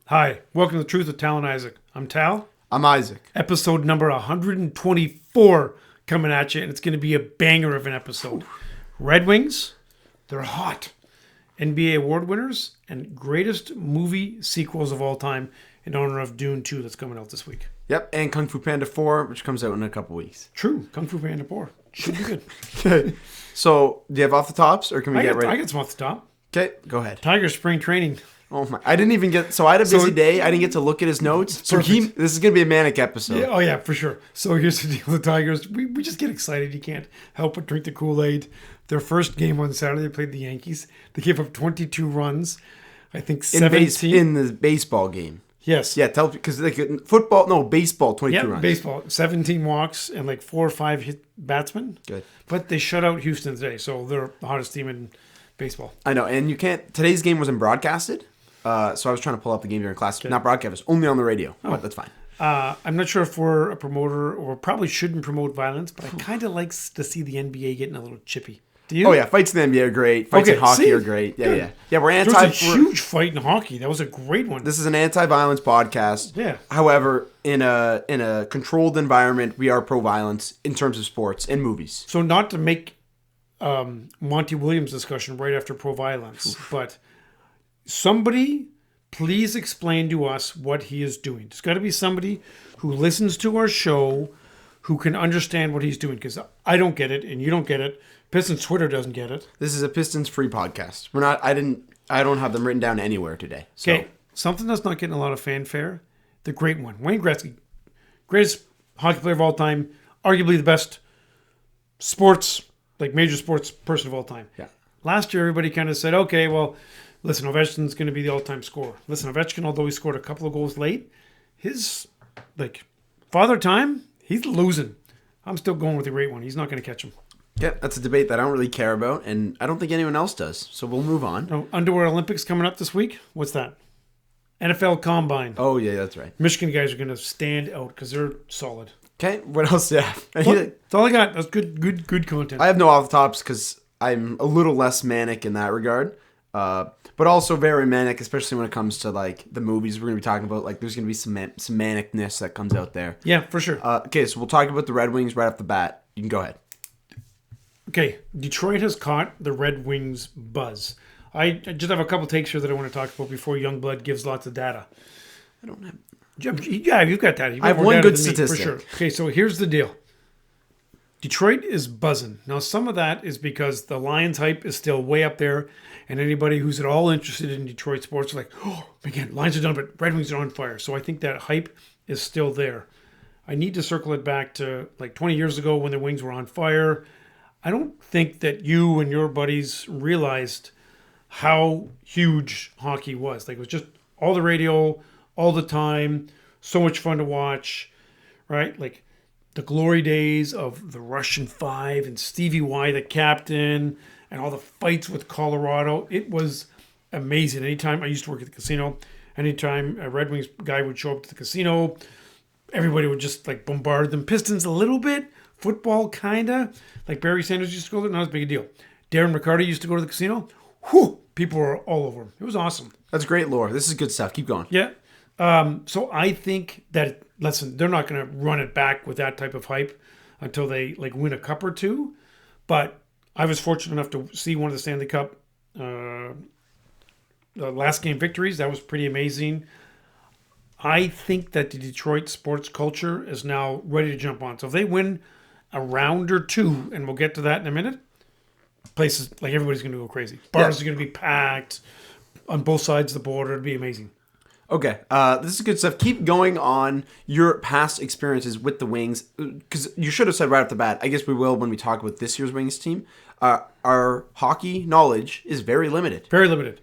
Hi, welcome to The Truth with Tal and Isaac. I'm Tal. I'm Isaac. Episode number 124 coming at you, and it's going to be a banger of an episode. Red Wings, they're hot. NBA award winners and greatest movie sequels of all time in honor of Dune 2 that's coming out this week. Yep, and Kung Fu Panda 4, which comes out in a couple weeks. True, Kung Fu Panda 4. Should be good. Okay. So, do you have off the tops, or can we get ready? I got some off the top. Okay, go ahead. Tiger spring training. Oh my! I didn't even get. So I had a busy day. I didn't get to look at his notes. So this is gonna be a manic episode. Yeah, oh yeah, for sure. So here's the deal with the Tigers. We just get excited. You can't help but drink the Kool-Aid. Their first game on Saturday, they played the Yankees. They gave up 22 runs. I think 17 in the baseball game. Yes. Yeah, because like football, no baseball, 22 runs. Baseball, 17 walks and like 4 or 5 hit batsmen. Good. But they shut out Houston today, so they're the hottest team in baseball. I know, and you can't. Today's game wasn't broadcasted. So I was trying to pull up the game during class. Okay. Not broadcast, it was only on the radio. Oh, but that's fine. I'm not sure if we're a promoter or probably shouldn't promote violence, but I kind of like to see the NBA getting a little chippy. Do you? Oh, yeah. Fights in the NBA are great. Fights in hockey are great. Yeah, yeah. Yeah, we're anti... There was a huge fight in hockey. That was a great one. This is an anti-violence podcast. Yeah. However, in a controlled environment, we are pro-violence in terms of sports and movies. So not to make Monty Williams discussion right after pro-violence, but... Somebody, please explain to us what he is doing. There's got to be somebody who listens to our show who can understand what he's doing, because I don't get it and you don't get it. Pistons Twitter doesn't get it. This is a Pistons free podcast. I don't have them written down anywhere today. So. Okay, something that's not getting a lot of fanfare. The great one, Wayne Gretzky, greatest hockey player of all time, arguably the best major sports person of all time. Yeah. Last year, everybody kind of said, okay, well. Listen, Ovechkin's going to be the all-time scorer. Listen, Ovechkin, although he scored a couple of goals late, his, father time, he's losing. I'm still going with the great one. He's not going to catch him. Yeah, that's a debate that I don't really care about, and I don't think anyone else does. So we'll move on. Oh, Underwear Olympics coming up this week. What's that? NFL Combine. Oh, yeah, that's right. Michigan guys are going to stand out because they're solid. Okay, what else do you have? That's all I got. That's good content. I have no off-the-tops because I'm a little less manic in that regard. But also very manic, especially when it comes to the movies we're going to be talking about. There's going to be some manicness that comes out there. Yeah, for sure. Okay, so we'll talk about the Red Wings right off the bat. You can go ahead. Okay, Detroit has caught the Red Wings buzz. I just have a couple takes here that I want to talk about before Youngblood gives lots of data. I don't have... Yeah, you've got that. I have one good statistic. For sure. Okay, so here's the deal. Detroit is buzzing. Now, some of that is because the Lions hype is still way up there, and anybody who's at all interested in Detroit sports are like, oh, again, Lions are done, but Red Wings are on fire. So I think that hype is still there. I need to circle it back to 20 years ago when the Wings were on fire. I don't think that you and your buddies realized how huge hockey was. It was just all the radio, all the time, so much fun to watch, right? The glory days of the Russian Five and Stevie Y, the captain, and all the fights with Colorado. It was amazing. Anytime I used to work at the casino, anytime a Red Wings guy would show up to the casino, everybody would just bombard them. Pistons a little bit, football kinda. Barry Sanders used to go there, not as big a deal. Darren McCarty used to go to the casino. Whew, people were all over him. It was awesome. That's great lore. This is good stuff. Keep going. Yeah. So I think that, listen, they're not going to run it back with that type of hype until they win a cup or two. But I was fortunate enough to see one of the Stanley Cup last game victories. That was pretty amazing. I think that the Detroit sports culture is now ready to jump on. So if they win a round or two, and we'll get to that in a minute, places everybody's going to go crazy. Bars are going to be packed on both sides of the border. It'd be amazing. Okay, this is good stuff. Keep going on your past experiences with the Wings, because you should have said right off the bat. I guess we will when we talk about this year's Wings team. Our hockey knowledge is very limited. Very limited.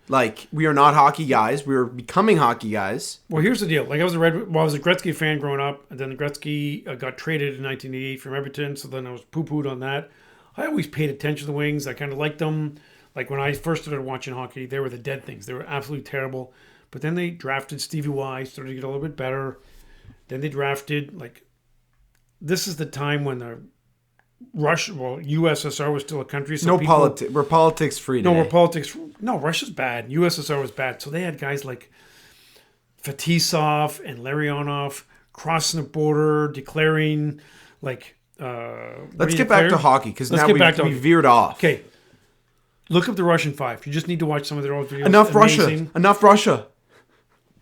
We are not hockey guys. We are becoming hockey guys. Well, here's the deal. I was a Gretzky fan growing up, and then Gretzky got traded in 1988 from Everton, so then I was poo-pooed on that. I always paid attention to the Wings. I kind of liked them. When I first started watching hockey, they were the dead things. They were absolutely terrible. But then they drafted Stevie Y, started to get a little bit better. Then they drafted, this is the time when the USSR was still a country. So we're politics free today. We're politics. No, Russia's bad. USSR was bad. So they had guys like Fetisov and Larionov crossing the border, declaring like. Let's get back to hockey because now we veered off. Okay. Look up the Russian Five. You just need to watch some of their old videos. Enough Russia.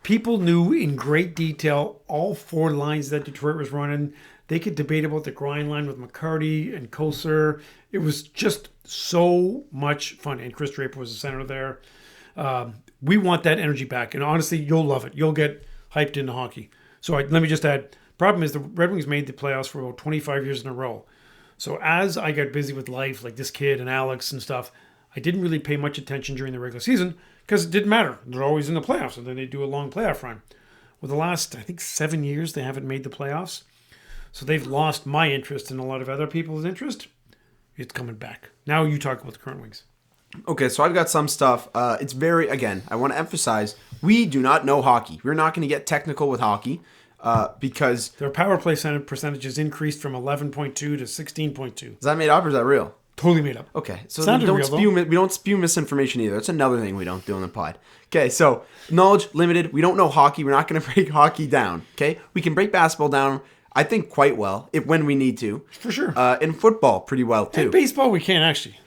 People knew in great detail all 4 lines that Detroit was running. They could debate about the grind line with McCarty and Koser. It was just so much fun. And Chris Draper was the center there. We want that energy back. And honestly, you'll love it. You'll get hyped into hockey. So let me just add, problem is the Red Wings made the playoffs for about 25 years in a row. So as I got busy with life, like this kid and Alex and stuff, I didn't really pay much attention during the regular season because it didn't matter. They're always in the playoffs, and then they do a long playoff run. Well, the last, I think, 7 years, they haven't made the playoffs. So they've lost my interest and a lot of other people's interest. It's coming back. Now you talk about the current Wings. Okay, so I've got some stuff. It's very, again, I want to emphasize, we do not know hockey. We're not going to get technical with hockey because... Their power play percentages increased from 11.2 to 16.2. Is that made up or is that real? Totally made up. Okay, so we don't spew misinformation either. That's another thing we don't do on the pod. Okay, so knowledge limited. We don't know hockey. We're not going to break hockey down. Okay, we can break basketball down, I think, quite well when we need to. For sure. And football pretty well too. And baseball we can't actually.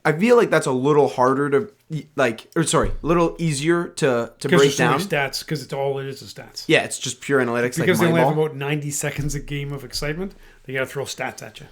I feel like that's a little harder to a little easier to break down. So many stats because it's all it is stats. Yeah, it's just pure analytics. Because they only have about 90 seconds a game of excitement. They got to throw stats at you.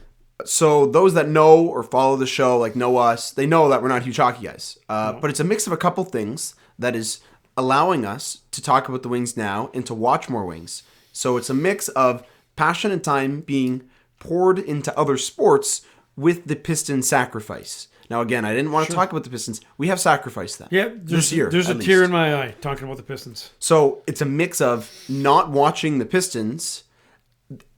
So those that know or follow the show, know us, they know that we're not huge hockey guys. But it's a mix of a couple things that is allowing us to talk about the Wings now and to watch more Wings. So it's a mix of passion and time being poured into other sports with the Pistons sacrifice. Now, again, I didn't want to talk about the Pistons. We have sacrificed them. Yeah, this year. There's a tear in my eye talking about the Pistons. So it's a mix of not watching the Pistons.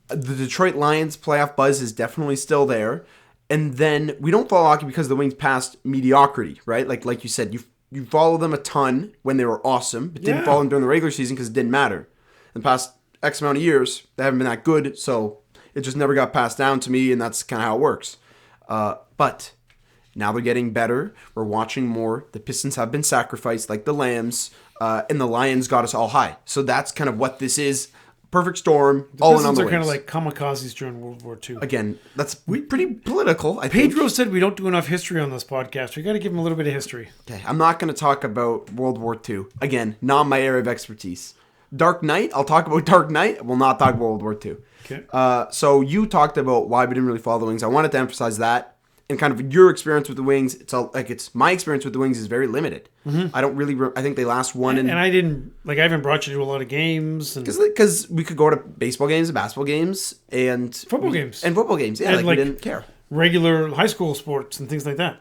The Detroit Lions playoff buzz is definitely still there. And then we don't follow hockey because the Wings passed mediocrity, right? Like you said, you follow them a ton when they were awesome, but didn't follow them during the regular season because it didn't matter. In the past X amount of years, they haven't been that good, so it just never got passed down to me, and that's kind of how it works. But now they're getting better. We're watching more. The Pistons have been sacrificed like the Lambs, and the Lions got us all high. So that's kind of what this is. Perfect storm, all in on the Pistons are kind of like kamikazes during World War II. Again, that's pretty political, I think. Pedro said we don't do enough history on this podcast. We got to give him a little bit of history. Okay, I'm not going to talk about World War II. Again, not my area of expertise. Dark Knight, I'll talk about Dark Knight. I will not talk about World War II. Okay. So you talked about why we didn't really follow the Wings. I wanted to emphasize that. And kind of your experience with the Wings, it's my experience with the Wings is very limited. Mm-hmm. I don't really. I think they last one. And I didn't I haven't brought you to a lot of games because we could go to baseball games and basketball games and football games. Yeah, and we didn't care. Regular high school sports and things like that.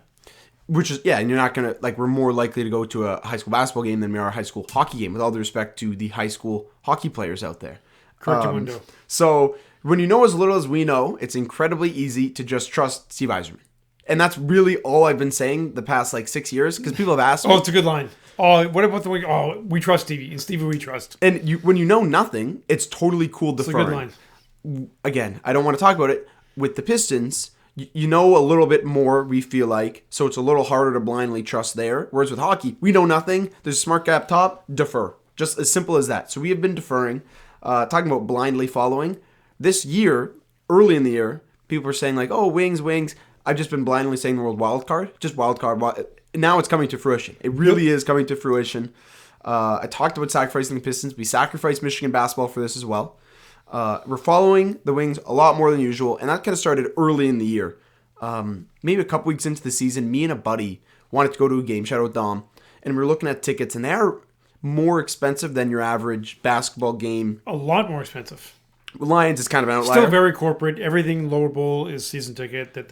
Which is and you're not gonna we're more likely to go to a high school basketball game than we are a high school hockey game. With all due respect to the high school hockey players out there. Correct window. So when you know as little as we know, it's incredibly easy to just trust Steve Yzerman. And that's really all I've been saying the past 6 years because people have asked me. Oh, it's a good line. Oh, what about the Wing? Oh, we trust Stevie. And Stevie we trust. And when you know nothing, it's totally cool deferring. It's a good line. Again, I don't want to talk about it. With the Pistons, you know a little bit more, we feel like. So it's a little harder to blindly trust there. Whereas with hockey, we know nothing. There's a smart guy up top, defer. Just as simple as that. So we have been deferring. Talking about blindly following. This year, early in the year, people are saying oh, Wings. I've just been blindly saying the word wild card. Just wild card. Now it's coming to fruition. It really is coming to fruition. I talked about sacrificing the Pistons. We sacrificed Michigan basketball for this as well. We're following the Wings a lot more than usual, and that kind of started early in the year. Maybe a couple weeks into the season, me and a buddy wanted to go to a game, shout out Dom, and we were looking at tickets, and they are more expensive than your average basketball game. A lot more expensive. Lions is kind of an outlier. Still very corporate. Everything lower bowl is season ticket that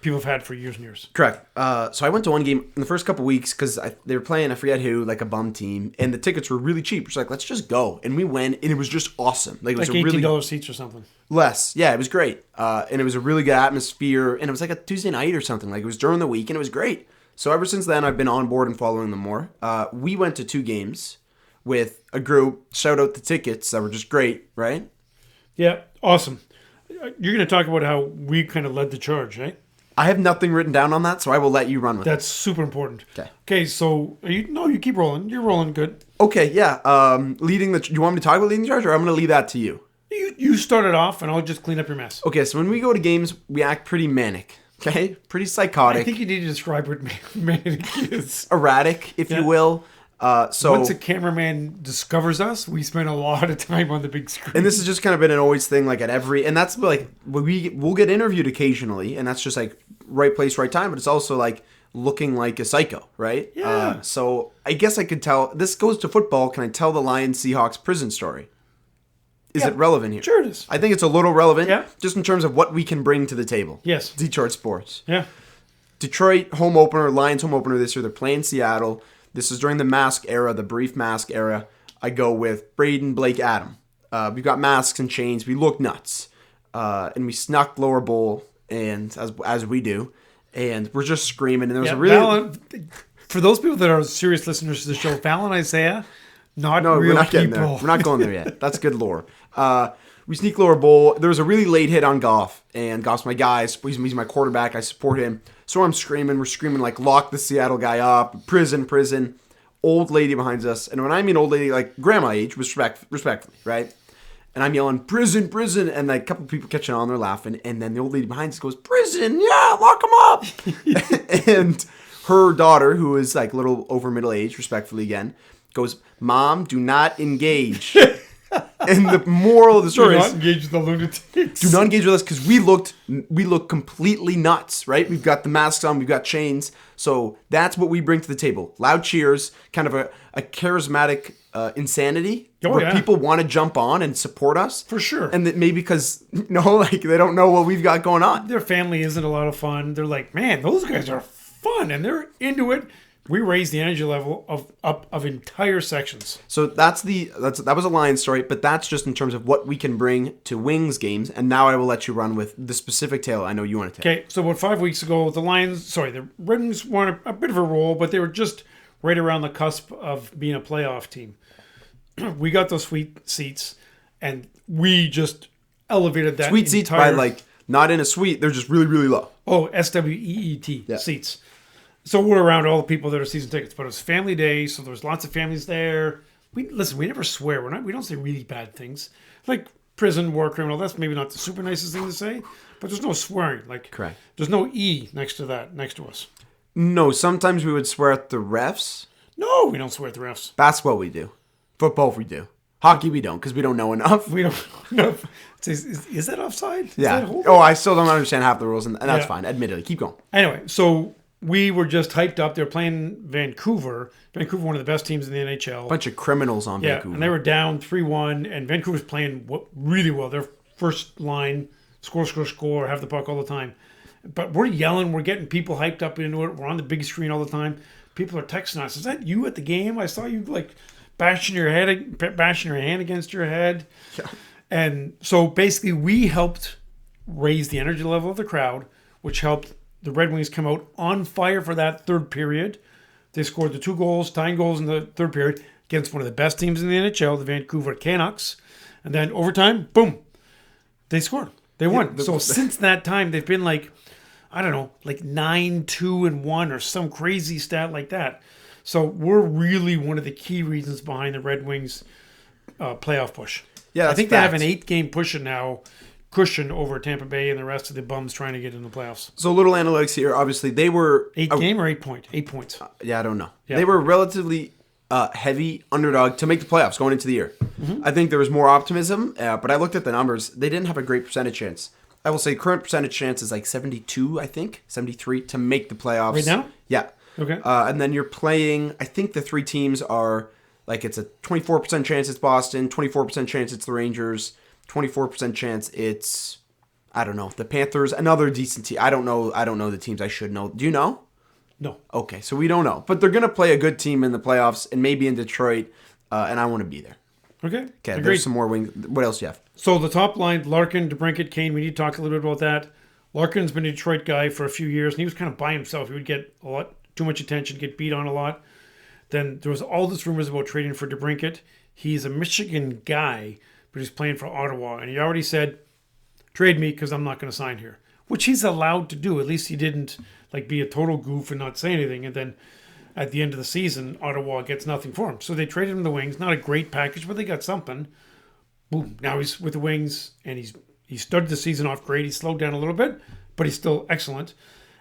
people have had for years and years. Correct. So I went to one game in the first couple weeks because they were playing, I forget who, a bum team, and the tickets were really cheap. It's let's just go. And we went, and it was just awesome. It was $18 seats or something. Less. Yeah, it was great. And it was a really good atmosphere, and it was a Tuesday night or something. It was during the week, and it was great. So ever since then, I've been on board and following them more. We went to 2 games with a group. Shout out the tickets that were just great, right? Yeah, awesome. You're going to talk about how we kind of led the charge, right? I have nothing written down on that, so I will let you run with it. That's super important. Okay. Okay, so you keep rolling. You're rolling good. Okay, yeah. You want me to talk about leading the charge, or I'm going to leave that to you? You start it off, and I'll just clean up your mess. Okay, so when we go to games, we act pretty manic. Okay, pretty I psychotic, think you need to describe what manic is. erratic, if you will. So Once a cameraman discovers us, we spend a lot of time on the big screen. and this has just kind of been an always thing, like at every, and that's like we'll get interviewed occasionally, and that's just like right place, right time. But it's also like looking like a psycho, right? Yeah. So I guess I could tell. This goes to football. Can I tell the Lions Seahawks prison story? Is it relevant here? Sure it is. I think it's a little relevant, Yeah. just in terms of what we can bring to the table. Yes. Detroit sports. Yeah. Detroit home opener, Lions home opener this year. They're playing Seattle. This is during the mask era, the brief mask era. I go with Braden, Blake, Adam. We've got masks and chains. We look nuts. And we snuck lower bowl, and as we do. And we're just screaming. And there was a really... for those people that are serious listeners to the show, Val and Isaiah, No, real we're not getting people. there. We're not going there yet. That's good lore. We sneak lower bowl. There was a really late hit on Goff, and Goff's my guy. He's my quarterback. I support him. So I'm screaming. We're screaming like, lock the Seattle guy up. Prison, prison. Old lady behind us. And when I mean old lady, like grandma age, respectfully, right? And I'm yelling, prison, prison. And like a couple people catching on, they're laughing. And then the old lady behind us goes, prison, yeah, lock him up. And her daughter, who is like a little over middle age, respectfully again, goes, Mom, do not engage. And the moral of the story is, Do not engage with the lunatics. do not engage with us, because we look completely nuts, right? We've got the masks on, we've got chains. So that's what we bring to the table. Loud cheers, kind of a charismatic insanity where people want to jump on and support us. For sure. And that maybe because, like they don't know what we've got going on. Their family isn't a lot of fun. They're like, man, those guys are fun, and they're into it. We raise the energy level of entire sections. So that was a Lions story, but that's just in terms of what we can bring to Wings games. And now I will let you run with the specific tale I know you want to take. Okay, so about 5 weeks ago, the Red Wings won a bit of a roll, but they were just right around the cusp of being a playoff team. We got those sweet seats, and we just elevated that. Sweet seats by like not in a suite; they're just really, really low. Oh, SWEET seats. So we're around all the people that are season tickets, but it was family day, so there was lots of families there. We never swear. We don't say really bad things like prison, war criminal. That's maybe not the super nicest thing to say, but there's no swearing. Like, correct. There's no E next to us. No, sometimes we would swear at the refs. No, we don't swear at the refs. Basketball we do. Football we do. Hockey we don't, because we don't know enough. We don't know. Is that offside? Yeah. I still don't understand half the rules, and that's fine. Admittedly, keep going. Anyway, so we were just hyped up. They're playing Vancouver. Vancouver, one of the best teams in the NHL. Bunch of criminals on Vancouver. And they were down 3-1, and Vancouver's playing really well. Their first line, score, have the puck all the time. But we're yelling. We're getting people hyped up into it. We're on the big screen all the time. People are texting us. Is that you at the game? I saw you like bashing your hand against your head. Yeah. And so basically we helped raise the energy level of the crowd, which helped the Red Wings come out on fire for that third period. They scored the 2 goals, tying goals in the third period against one of the best teams in the NHL, the Vancouver Canucks. And then overtime, boom, they scored. They won. So since that time, they've been like 9-2-1 or some crazy stat like that. So we're really one of the key reasons behind the Red Wings playoff push. Yeah, I think they have an 8-game cushion over Tampa Bay and the rest of the bums trying to get in the playoffs. So little analytics here. Obviously, they were 8-game or 8 point? 8 points. I don't know. Yeah. They were relatively heavy underdog to make the playoffs going into the year. Mm-hmm. I think there was more optimism, but I looked at the numbers. They didn't have a great percentage chance. I will say current percentage chance is like 72, I think, 73 to make the playoffs. Right now? Yeah. Okay. And then you're playing, I think the 3 teams are, like it's a 24% chance it's Boston, 24% chance it's the Rangers, 24% chance it's, I don't know, the Panthers, another decent team. I don't know the teams I should know. Do you know? No. Okay, so we don't know. But they're going to play a good team in the playoffs and maybe in Detroit, and I want to be there. Okay. There's some more wings. What else do you have? So the top line, Larkin, DeBrincat, Kane, we need to talk a little bit about that. Larkin's been a Detroit guy for a few years, and he was kind of by himself. He would get a lot too much attention, get beat on a lot. Then there was all this rumors about trading for DeBrincat. He's a Michigan guy, but he's playing for Ottawa, and he already said, trade me because I'm not going to sign here, which he's allowed to do. At least he didn't like be a total goof and not say anything. And then at the end of the season, Ottawa gets nothing for him. So they traded him to the Wings. Not a great package, but they got something. Boom. Now he's with the Wings, and he started the season off great. He slowed down a little bit, but he's still excellent.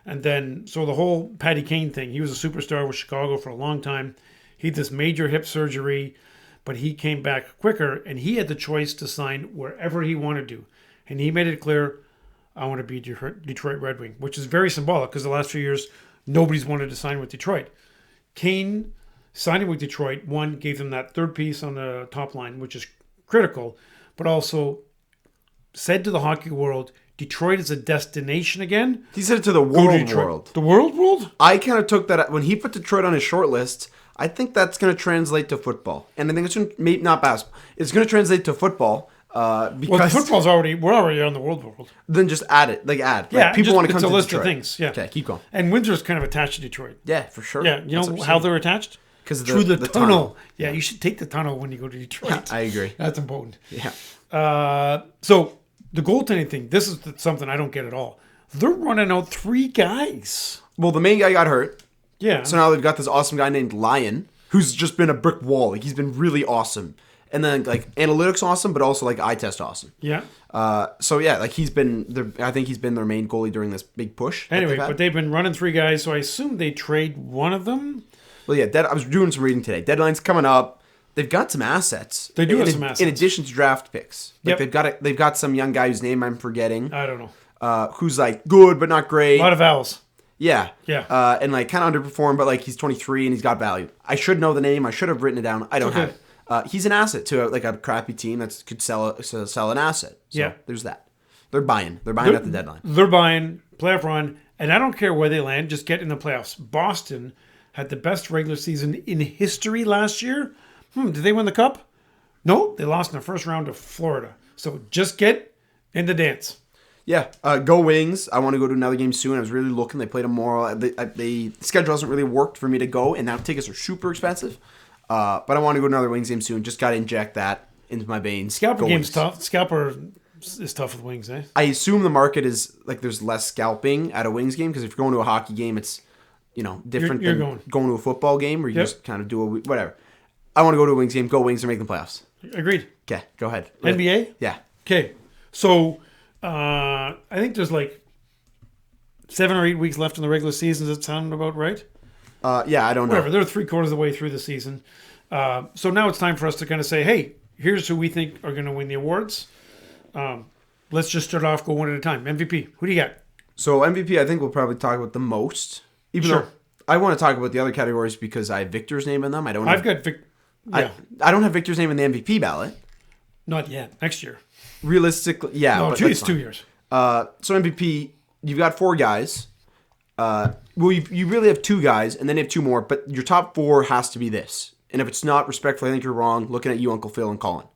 And then, so the whole Patty Kane thing, he was a superstar with Chicago for a long time. He had this major hip surgery, but he came back quicker, and he had the choice to sign wherever he wanted to. And he made it clear, I want to be Detroit Red Wing, which is very symbolic because the last few years, nobody's wanted to sign with Detroit. Kane signing with Detroit, one, gave them that third piece on the top line, which is critical, but also said to the hockey world, Detroit is a destination again. He said it to the world. The world? I kind of took that when he put Detroit on his short list. I think that's going to translate to football, and I think it's maybe not basketball. It's going to translate to football because football's we're already on the world. Then just add it, Yeah, people want to come to Detroit. It's a list of things. Yeah. Okay, keep going. And Windsor's kind of attached to Detroit. Yeah, for sure. Yeah, you know how they're attached? Because through the tunnel. Yeah, you should take the tunnel when you go to Detroit. I agree. That's important. Yeah. So the goaltending thing, this is something I don't get at all. They're running out 3 guys. Well, the main guy got hurt. Yeah. So now they've got this awesome guy named Lyon, who's just been a brick wall. Like, he's been really awesome. And then, like, analytics awesome, but also, like, eye test awesome. Yeah. So, yeah, like, I think he's been their main goalie during this big push. Anyway, but they've been running 3 guys, so I assume they trade one of them. Well, yeah, I was doing some reading today. Deadline's coming up. They've got some assets. They do have some assets. In addition to draft picks. Like, they've got some young guy whose name I'm forgetting. I don't know. Who's, like, good but not great. A lot of vowels. Yeah. Yeah. And, like, kind of underperformed, but, like, he's 23 and he's got value. I should know the name. I should have written it down. I don't have it. He's an asset to, like, a crappy team that could sell an asset. So there's that. They're buying. They're buying at the deadline. They're buying, playoff run, and I don't care where they land, just get in the playoffs. Boston had the best regular season in history last year. Did they win the cup? No, they lost in the first round to Florida. So just get in the dance. Yeah, go Wings. I want to go to another game soon. I was really looking. They played tomorrow. The schedule hasn't really worked for me to go, and now tickets are super expensive. But I want to go to another Wings game soon. Just got to inject that into my veins. Scalper game's tough. Scalper is tough with Wings, eh? I assume the market is, like, there's less scalping at a Wings game, because if you're going to a hockey game, it's, different than going to a football game where you just kind of do whatever. I want to go to a Wings game. Go Wings. They're making the playoffs. Agreed. Okay, go ahead. NBA? Yeah. Okay, so I think there's like 7 or 8 weeks left in the regular season. Does that sound about right? Yeah, I don't know. Whatever. They're 3/4 of the way through the season. So now it's time for us to kind of say, hey, here's who we think are going to win the awards. Let's just start off, go one at a time. MVP, who do you got? So MVP, I think we'll probably talk about the most. Even though I want to talk about the other categories because I have Victor's name in them. I don't have Victor's name in the MVP ballot. Not yet. Next year. Realistically, yeah. No, it's 2 years. So MVP, you've got 4 guys. Well, you really have 2 guys, and then you have 2 more, but your top 4 has to be this. And if it's not, respectfully, I think you're wrong. Looking at you, Uncle Phil and Colin.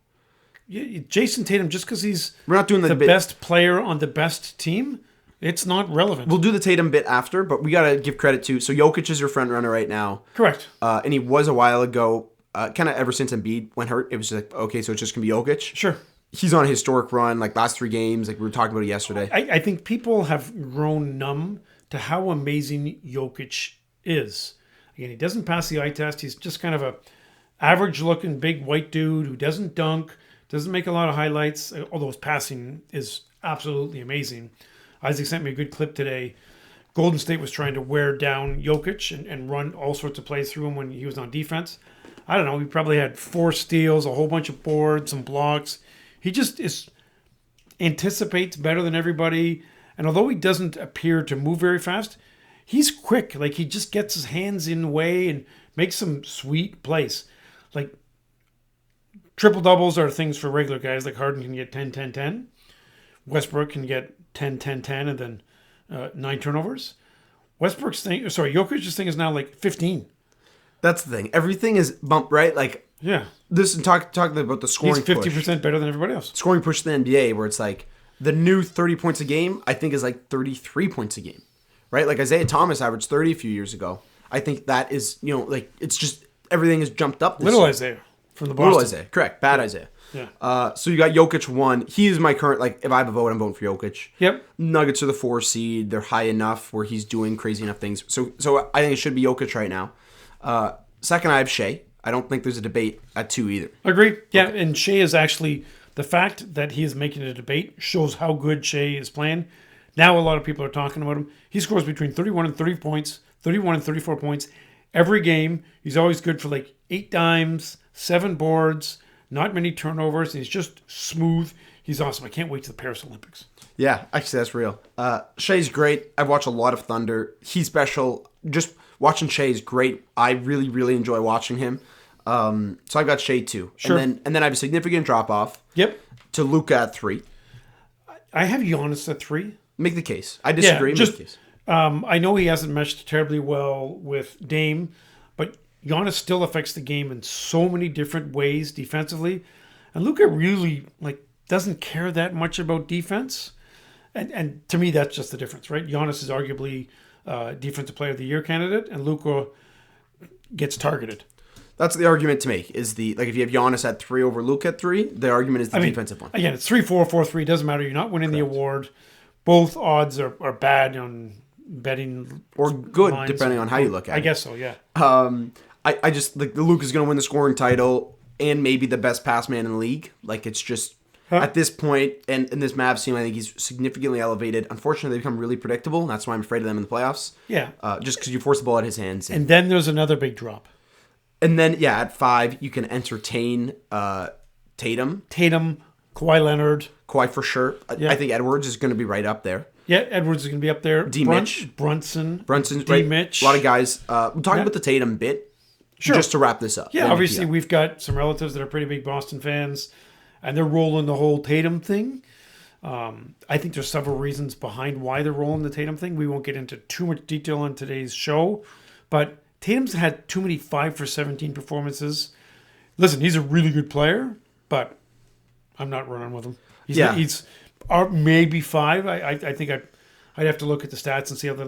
Yeah, Jason Tatum, just because he's we're not doing the best player on the best team, it's not relevant. We'll do the Tatum bit after, but we got to give credit to. So Jokic is your front runner right now. Correct. And he was a while ago. Kind of ever since Embiid went hurt, it was like, okay, so it's just going to be Jokic. Sure. He's on a historic run, like last 3 games, like we were talking about it yesterday. I think people have grown numb to how amazing Jokic is. Again, he doesn't pass the eye test. He's just kind of a average-looking big white dude who doesn't dunk, doesn't make a lot of highlights, although his passing is absolutely amazing. Isaac sent me a good clip today. Golden State was trying to wear down Jokic and run all sorts of plays through him when he was on defense. I don't know. He probably had 4 steals, a whole bunch of boards, some blocks. He just anticipates better than everybody. And although he doesn't appear to move very fast, he's quick. Like, he just gets his hands in the way and makes some sweet plays. Like, triple doubles are things for regular guys. Like, Harden can get 10, 10, 10. Westbrook can get 10, 10, 10, and then 9 turnovers. Jokic's thing is now like 15. That's the thing. Everything is bumped, right? Like, yeah. This and talking about the scoring push. He's 50% better than everybody else. Scoring push in the NBA, where it's like the new 30 points a game, I think is like 33 points a game, right? Like Isaiah Thomas averaged 30 a few years ago. I think that is, like it's just everything has jumped up. Little year. Isaiah from the Boston. Little Isaiah, correct. Bad Isaiah. Yeah. So you got Jokic 1. He is my current, like, if I have a vote, I'm voting for Jokic. Yep. Nuggets are the 4 seed. They're high enough where he's doing crazy enough things. So I think it should be Jokic right now. Second, I have Shea. I don't think there's a debate at 2 either. Agree. Yeah, and Shea is actually, the fact that he is making a debate shows how good Shea is playing. Now a lot of people are talking about him. He scores between 31 and 30 points, 31 and 34 points every game. He's always good for like 8 dimes, 7 boards, not many turnovers. And he's just smooth. He's awesome. I can't wait to the Paris Olympics. Yeah, actually, that's real. Shea's great. I've watched a lot of Thunder. He's special. Just watching Shea is great. I really, really enjoy watching him. So I've got Shea 2. Sure. And then I have a significant drop-off Yep. to Luka at 3. I have Giannis at 3. Make the case. I disagree. Make the case. I know he hasn't meshed terribly well with Dame, but Giannis still affects the game in so many different ways defensively. And Luka really doesn't care that much about defense. And to me, that's just the difference, right? Giannis is arguably Defensive Player of the Year candidate, and Luka gets targeted. That's the argument to make. Is if you have Giannis at 3 over Luka at 3, the argument is the defensive one. Again, it's 3-4, 4-3. Doesn't matter. You're not winning the award. Both odds are bad on betting or good, lines, depending on how you look at it. I guess so, yeah. I just the Luka's going to win the scoring title and maybe the best pass man in the league. It's just at this point, and in this Mavs team, I think he's significantly elevated. Unfortunately, they become really predictable, and that's why I'm afraid of them in the playoffs. Yeah. Just because you force the ball at his hands. And then there's another big drop. And then, at 5, you can entertain Tatum. Tatum, Kawhi Leonard. Kawhi for sure. Yeah. I think Edwards is going to be right up there. Yeah, Edwards is going to be up there. Mitch. Brunson's Mitch. A lot of guys. We're talking about the Tatum bit. Sure. Just to wrap this up. Yeah, obviously we've got some relatives that are pretty big Boston fans, and they're rolling the whole Tatum thing. I think there's several reasons behind why they're rolling the Tatum thing. We won't get into too much detail on today's show, but Tatum's had too many 5 for 17 performances. Listen, he's a really good player, but I'm not running with him. He's maybe 5. I think I'd have to look at the stats and see how the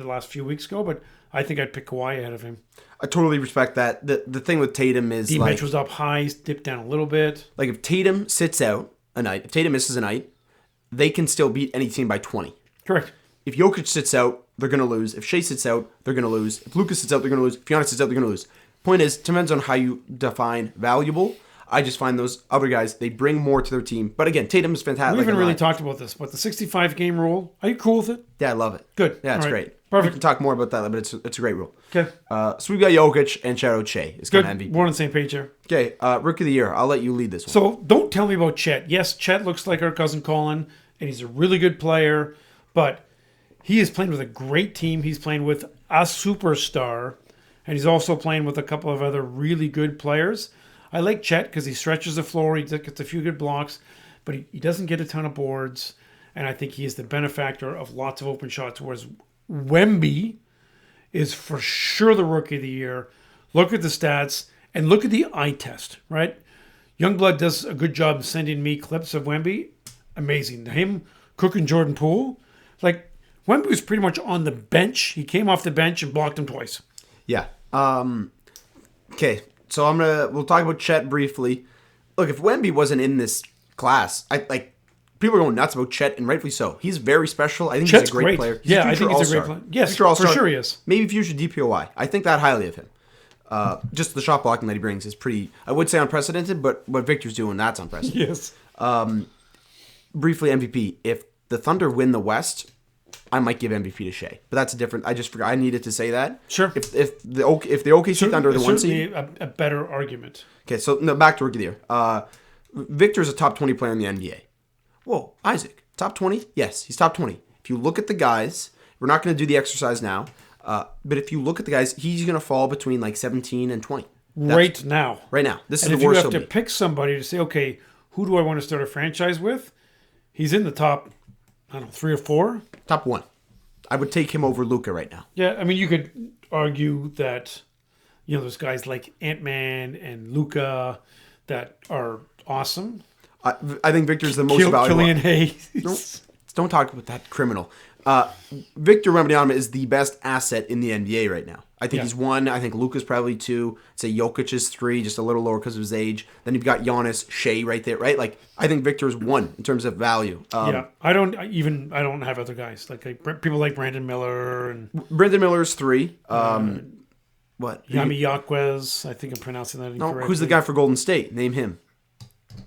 last few weeks go, but I think I'd pick Kawhi ahead of him. I totally respect that. The thing with Tatum is Mitch was up high, dipped down a little bit. If Tatum sits out a night, if Tatum misses a night, they can still beat any team by 20. Correct. If Jokic sits out, they're going to lose. If Shea sits out, they're going to lose. If Luka sits out, they're going to lose. If Giannis sits out, they're going to lose. Point is, depends on how you define valuable. I just find those other guys, they bring more to their team. But again, Tatum is fantastic. We haven't really talked about this, but the 65-game rule, are you cool with it? Yeah, I love it. Good. Yeah, it's great. Perfect. We can talk more about that, but it's a great rule. Okay. So we've got Jokic and shout out Shea. It's kind of MVP. We're on the same page here. Okay, Rookie of the Year. I'll let you lead this one. So don't tell me about Chet. Yes, Chet looks like our cousin Colin, and he's a really good player, but he is playing with a great team. He's playing with a superstar, and he's also playing with a couple of other really good players. I like Chet because he stretches the floor. He gets a few good blocks, but he doesn't get a ton of boards, and I think he is the benefactor of lots of open shots, whereas Wemby is for sure the Rookie of the Year. Look at the stats and look at the eye test, right? Youngblood does a good job sending me clips of Wemby. Amazing. Him cooking Jordan Poole. Wemby was pretty much on the bench. He came off the bench and blocked him twice. Yeah. Okay. So we'll talk about Chet briefly. Look, if Wemby wasn't in this class, people are going nuts about Chet, and rightfully so. He's very special. I think Chet's he's a great player. I think he's a great player. Yes, for sure he is. Maybe future DPOY. I think that highly of him. Just the shot blocking that he brings is pretty, I would say unprecedented, but what Victor's doing, that's unprecedented. Yes. Briefly, MVP. If the Thunder win the West, I might give MVP to Shea, but that's a different. I just forgot. I needed to say that. Sure. If the OKC Thunder are the one seed, a better argument. Okay, so back to Rookie of the Year. Victor's a top 20 player in the NBA. Whoa, Isaac, top 20? Yes, he's top 20. If you look at the guys, we're not going to do the exercise now, but if you look at the guys, he's going to fall between 17 and 20. Right now. This is the worst. If you have to pick somebody to say, okay, who do I want to start a franchise with? He's in the top, 3 or 4. Top 1. I would take him over Luka right now. Yeah, I mean, you could argue that, there's guys like Ant-Man and Luka that are awesome. I think Victor's the most valuable. Killian Hayes. Don't talk about that criminal. Victor Wembanyama is the best asset in the NBA right now. I think he's 1. I think Luka's probably 2. I'd say Jokic is 3, just a little lower because of his age. Then you've got Giannis, Shea right there, right? I think Victor is 1 in terms of value. I don't have other guys. People like Brandon Miller. And Brandon Miller is 3. What? Yami Yaquez. I think I'm pronouncing that No, incorrectly. who's the guy for Golden State? Name him.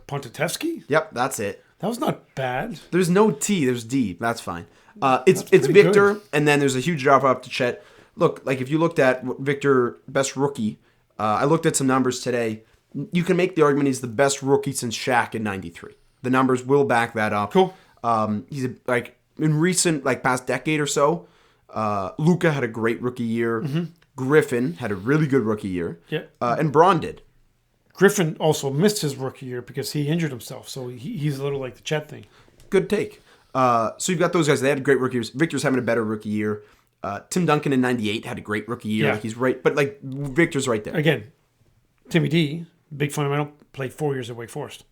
Pontatevsky? Yep, that's it. That was not bad. There's no T. There's D. That's fine. It's pretty Victor, good. and then there's a huge drop off to Chet. Look, like if you looked at Victor, best rookie, I looked at some numbers today. You can make the argument he's the best rookie since Shaq in '93. The numbers will back that up. Cool. He's like in recent past decade or so. Luka had a great rookie year. Mm-hmm. Griffin had a really good rookie year. Yeah. And Braun did. Griffin also missed his rookie year because he injured himself. So he's a little like the Chet thing. Good take. So you've got those guys. They had great rookie years. Victor's having a better rookie year. Tim Duncan in '98 had a great rookie year. Yeah. Like he's right, but like Victor's right there. Again, Timmy D, big fundamental, played 4 years at Wake Forest.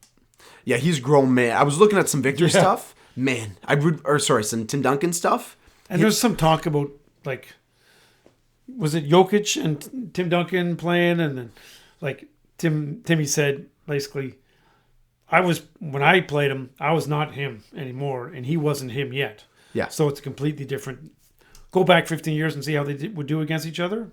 Yeah, he's grown man. I was looking at some Victor stuff. Man, some Tim Duncan stuff. And there's some talk about like, was it Jokic and Tim Duncan playing, and then like Timmy said basically, when I played him, I was not him anymore, and he wasn't him yet. Yeah. So it's completely different. Go back 15 years and see how they would do against each other.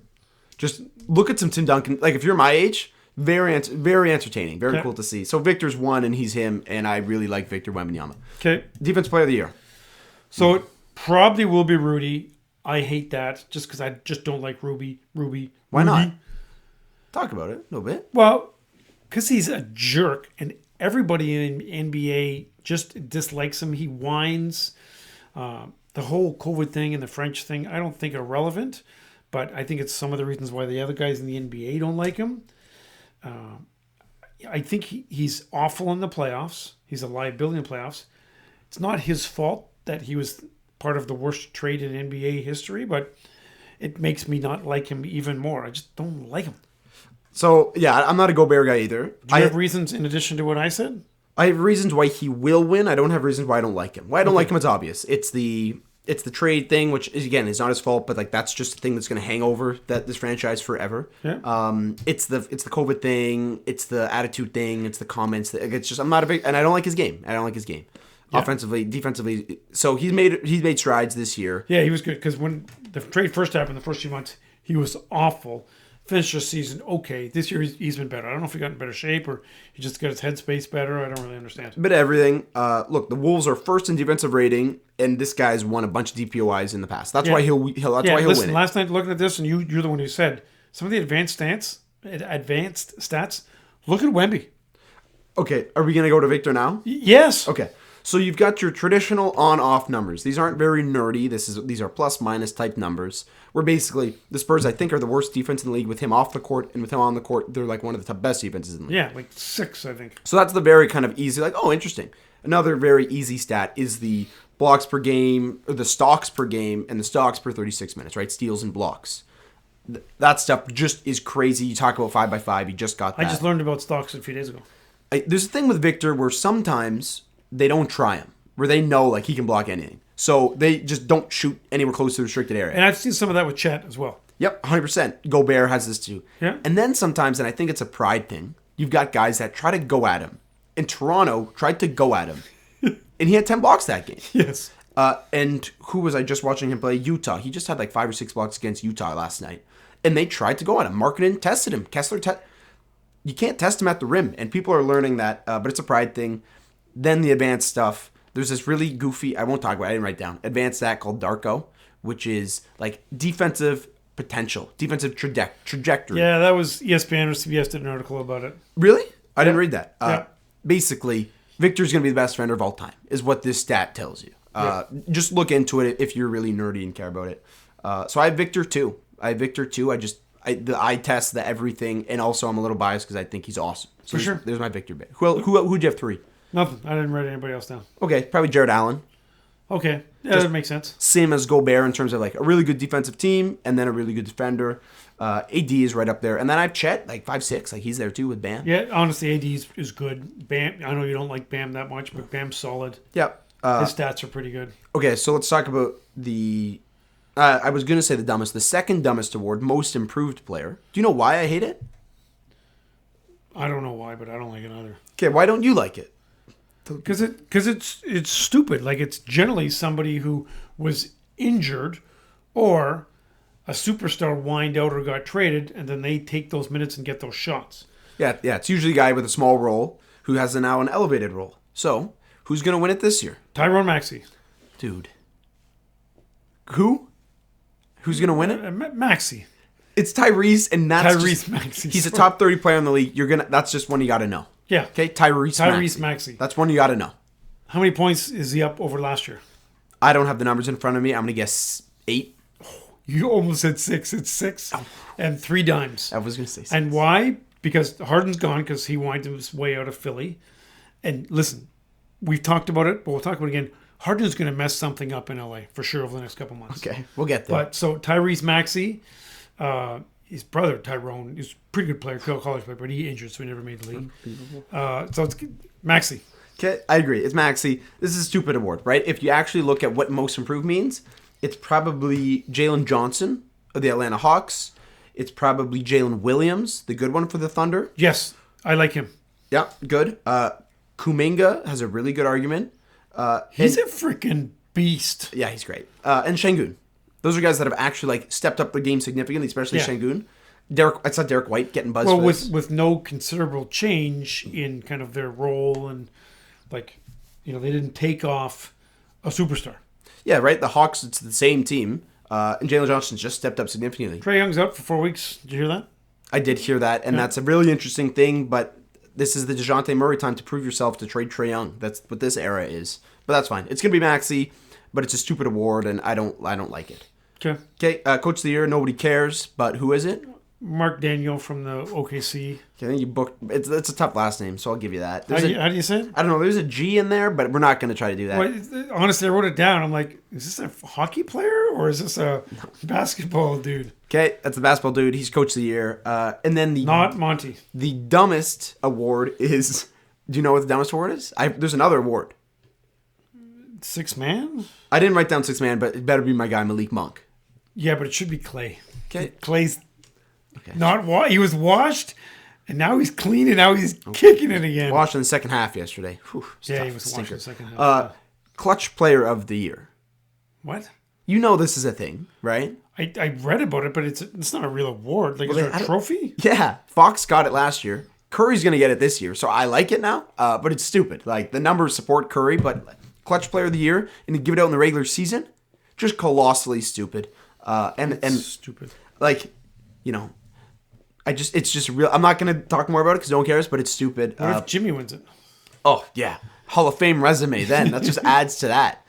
Just look at some Tim Duncan. Like if you're my age, very entertaining, very cool to see. So Victor's one, and he's him, and I really like Victor Wembanyama. Okay. Defense Player of the Year. So it probably will be Rudy. I hate that just because I just don't like Ruby. Why not? Talk about it a little bit. Well, because he's a jerk, and everybody in NBA just dislikes him. He whines. The whole COVID thing and the French thing, I don't think are relevant, but I think it's some of the reasons why the other guys in the NBA don't like him. I think he's awful in the playoffs. He's a liability in the playoffs. It's not his fault that he was part of the worst trade in NBA history, but it makes me not like him even more. I just don't like him. So, yeah, I'm not a Gobert guy either. Do you have reasons in addition to what I said? I have reasons why he will win. I don't have reasons why I don't like him. Why I don't like him, it's obvious. It's the trade thing, which is, again, is not his fault, but like that's just a thing that's going to hang over this franchise forever. Yeah. It's the COVID thing. It's the attitude thing. It's the comments. It's just I'm not a big, and I don't like his game. Yeah. Offensively, defensively. So he's made strides this year. Yeah, he was good because when the trade first happened, the first few months, he was awful. Finished the season okay. This year he's been better. I don't know if he got in better shape or he just got his headspace better. I don't really understand. But everything. Look, the Wolves are first in defensive rating, and this guy's won a bunch of DPOYs in the past. That's why he'll win it. Last night looking at this, and you're the one who said some of the advanced stats. Look at Wemby. Okay, are we gonna go to Victor now? Yes. Okay. So you've got your traditional on-off numbers. These aren't very nerdy. These are plus-minus type numbers. Where basically the Spurs, I think, are the worst defense in the league with him off the court, and with him on the court, they're like one of the best defenses in the league. Yeah, like 6, I think. So that's the very kind of easy, like, oh, interesting. Another very easy stat is the blocks per game, or the stocks per game, and the stocks per 36 minutes, right? Steals and blocks. That stuff just is crazy. You talk about 5x5, you just got that. I just learned about stocks a few days ago. There's a thing with Victor where sometimes they don't try him, where they know like he can block anything. So they just don't shoot anywhere close to the restricted area. And I've seen some of that with Chet as well. Yep, 100%. Gobert has this too. Yeah. And then sometimes, and I think it's a pride thing, you've got guys that try to go at him. And Toronto tried to go at him. And he had 10 blocks that game. Yes. And who was I just watching him play? Utah. He just had like 5 or 6 blocks against Utah last night. And they tried to go at him. Markkanen tested him. You can't test him at the rim. And people are learning that, but it's a pride thing. Then the advanced stuff. There's this really goofy, I won't talk about it, I didn't write down, advanced stat called Darko, which is like defensive potential, defensive trajectory. Yeah, that was ESPN or CBS did an article about it. Really? I didn't read that. Yeah. Basically, Victor's going to be the best defender of all time, is what this stat tells you. Just look into it if you're really nerdy and care about it. So I have Victor too. I the eye test, the everything, and also I'm a little biased because I think he's awesome. So For sure. There's my Victor bit. Who'd you have 3? Nothing. I didn't write anybody else down. Okay, probably Jared Allen. Okay. Yeah, that makes sense. Same as Gobert in terms of like a really good defensive team and then a really good defender. AD is right up there. And then I have Chet, like 5'6", like he's there too with Bam. Yeah, honestly, AD is good. Bam. I know you don't like Bam that much, but Bam's solid. Yep. His stats are pretty good. Okay, so let's talk about the... I was going to say the dumbest. The second dumbest award, most improved player. Do you know why I hate it? I don't know why, but I don't like it either. Okay, why don't you like it? Because it's stupid. Like, it's generally somebody who was injured or a superstar whined out or got traded, and then they take those minutes and get those shots. Yeah. It's usually a guy with a small role who has now an elevated role. So, who's going to win it this year? Tyrone Maxey. Dude. Who? Who's going to win it? Maxey. It's Tyrese, and that's Tyrese Maxey. He's a top 30 player in the league. That's just one you got to know. Yeah. Okay, Tyrese Maxey. That's one you got to know. How many points is he up over last year? I don't have the numbers in front of me. I'm going to guess 8. You almost said 6. It's 6 and 3 dimes. I was going to say 6. And why? Because Harden's gone because he winded his way out of Philly. And listen, we've talked about it, but we'll talk about it again. Harden's going to mess something up in LA for sure over the next couple months. Okay, we'll get there. But so Tyrese Maxey, his brother Tyrone, is a pretty good player, college player, but he injured, so he never made the league. So it's Maxey. Okay, I agree. It's Maxey. This is a stupid award, right? If you actually look at what most improved means, it's probably Jalen Johnson of the Atlanta Hawks. It's probably Jalen Williams, the good one for the Thunder. Yes, I like him. Yeah, good. Kuminga has a really good argument. He's a freaking beast. Yeah, he's great. And Şengün. Those are guys that have actually stepped up the game significantly, especially Şengün. I saw Derek White getting buzzed for this. with no considerable change in kind of their role and they didn't take off a superstar. Yeah, right. The Hawks, it's the same team. And Jalen Johnson's just stepped up significantly. Trae Young's out for 4 weeks. Did you hear that? I did hear that, and that's a really interesting thing, but this is the DeJounte Murray time to prove yourself to trade Trae Young. That's what this era is. But that's fine. It's going to be Maxey, but it's a stupid award, and I don't like it. Okay. Coach of the Year, nobody cares, but who is it? Mark Daniel from the OKC. I think you booked. It's a tough last name, so I'll give you that. How do you say it? I don't know. There's a G in there, but we're not going to try to do that. Well, honestly, I wrote it down. I'm like, is this a hockey player or is this a basketball dude? Okay, that's the basketball dude. He's Coach of the Year. And then not Monty. The dumbest award is. Do you know what the dumbest award is? There's another award. 6 man? I didn't write down 6 man, but it better be my guy Malik Monk. Yeah, but it should be Clay. Okay. Clay's not he was washed, and now he's clean, and now he's kicking it again. Washed in the second half yesterday. Whew, he was washed in the second half. Clutch Player of the Year. What? You know this is a thing, right? I read about it, but it's not a real award. Is there a trophy? Yeah. Fox got it last year. Curry's going to get it this year, so I like it now, but it's stupid. The numbers support Curry, but Clutch Player of the Year, and to give it out in the regular season, just colossally stupid. And stupid. It's just real. I'm not going to talk more about it because no one cares, but it's stupid. What if Jimmy wins it? Oh, yeah. Hall of Fame resume then. That just adds to that.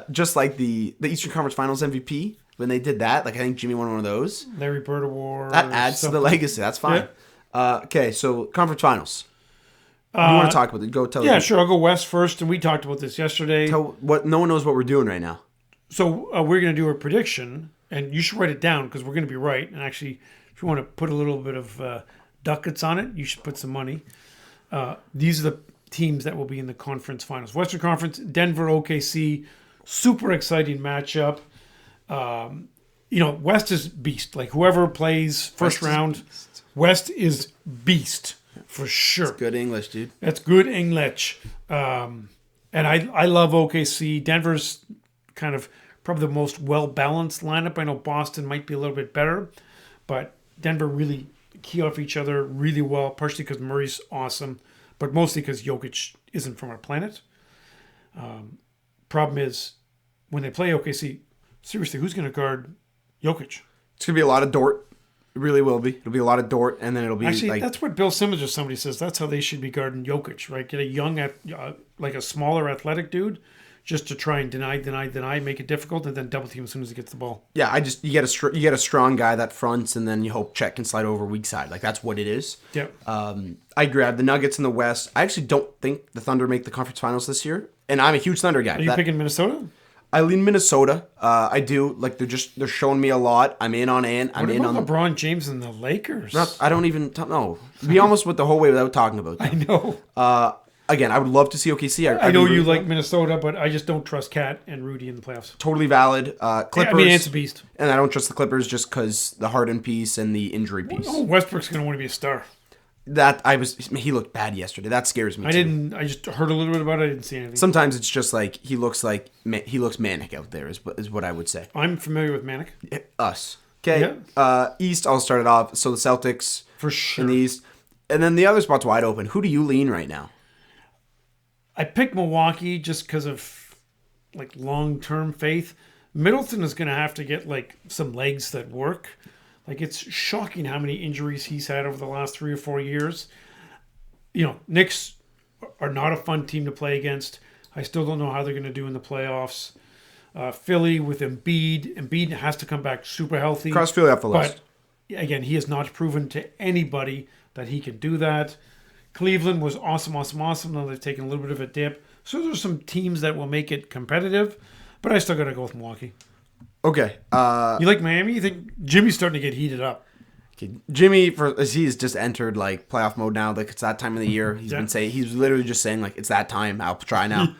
Just like the Eastern Conference Finals MVP, when they did that, I think Jimmy won one of those. Larry Bird Award. That adds to the legacy. That's fine. Yeah. Okay, so Conference Finals. You want to talk about it? Go tell. Yeah, sure. I'll go West first, and we talked about this yesterday. No one knows what we're doing right now. So we're going to do a prediction, and you should write it down because we're going to be right. And actually, if you want to put a little bit of ducats on it, you should put some money. These are the teams that will be in the conference finals. Western Conference, Denver, OKC, super exciting matchup. West is beast. Whoever plays first round, West is beast for sure. That's good English, dude. That's good English. And I love OKC. Denver's kind of probably the most well-balanced lineup. I know Boston might be a little bit better, but Denver really key off each other really well, partially because Murray's awesome, but mostly because Jokic isn't from our planet. Problem is, when they play OKC, seriously, who's going to guard Jokic? It's going to be a lot of Dort. It really will be. It'll be a lot of Dort, and then it'll be actually that's what Bill Simmons or somebody says. That's how they should be guarding Jokic, right? Get a young, a smaller athletic dude, just to try and deny, make it difficult, and then double team as soon as he gets the ball. Yeah, you get a strong guy that fronts, and then you hope Chet can slide over weak side. That's what it is. Yeah. I agree. I have the Nuggets in the West. I actually don't think the Thunder make the conference finals this year, and I'm a huge Thunder guy. Are you picking Minnesota? I lean Minnesota. I do. They're showing me a lot. I'm in on Ant. What about LeBron James and the Lakers? I don't even know. Be almost with the whole way without talking about them. I know. Again, I would love to see OKC. I know you like Minnesota, but I just don't trust Kat and Rudy in the playoffs. Totally valid. Clippers. Ant's a beast. And I don't trust the Clippers just because the Harden piece and the injury piece. Oh, Westbrook's going to want to be a star. He looked bad yesterday. That scares me. I just heard a little bit about it. I didn't see anything. Sometimes it's just he looks manic out there is what I would say. I'm familiar with manic. Us. Okay. East, I'll start it off. So the Celtics For sure. in the East. And then the other spot's wide open. Who do you lean right now? I picked Milwaukee just because of like long-term faith. Middleton is going to have to get like some legs that work. Like it's shocking how many injuries he's had over the last 3 or 4 years. You know, Knicks are not a fun team to play against. I still don't know how they're going to do in the playoffs. Philly with Embiid. Embiid has to come back super healthy. Cross Philly off the list. But again, he has not proven to anybody that he can do that. Cleveland was awesome. Now they've taken a little bit of a dip. So there's some teams that will make it competitive. But I still got to go with Milwaukee. Okay. You like Miami? You think Jimmy's starting to get heated up? Okay. Jimmy, he's just entered like playoff mode now. Like it's that time of the year. He's literally just saying like it's that time. I'll try now.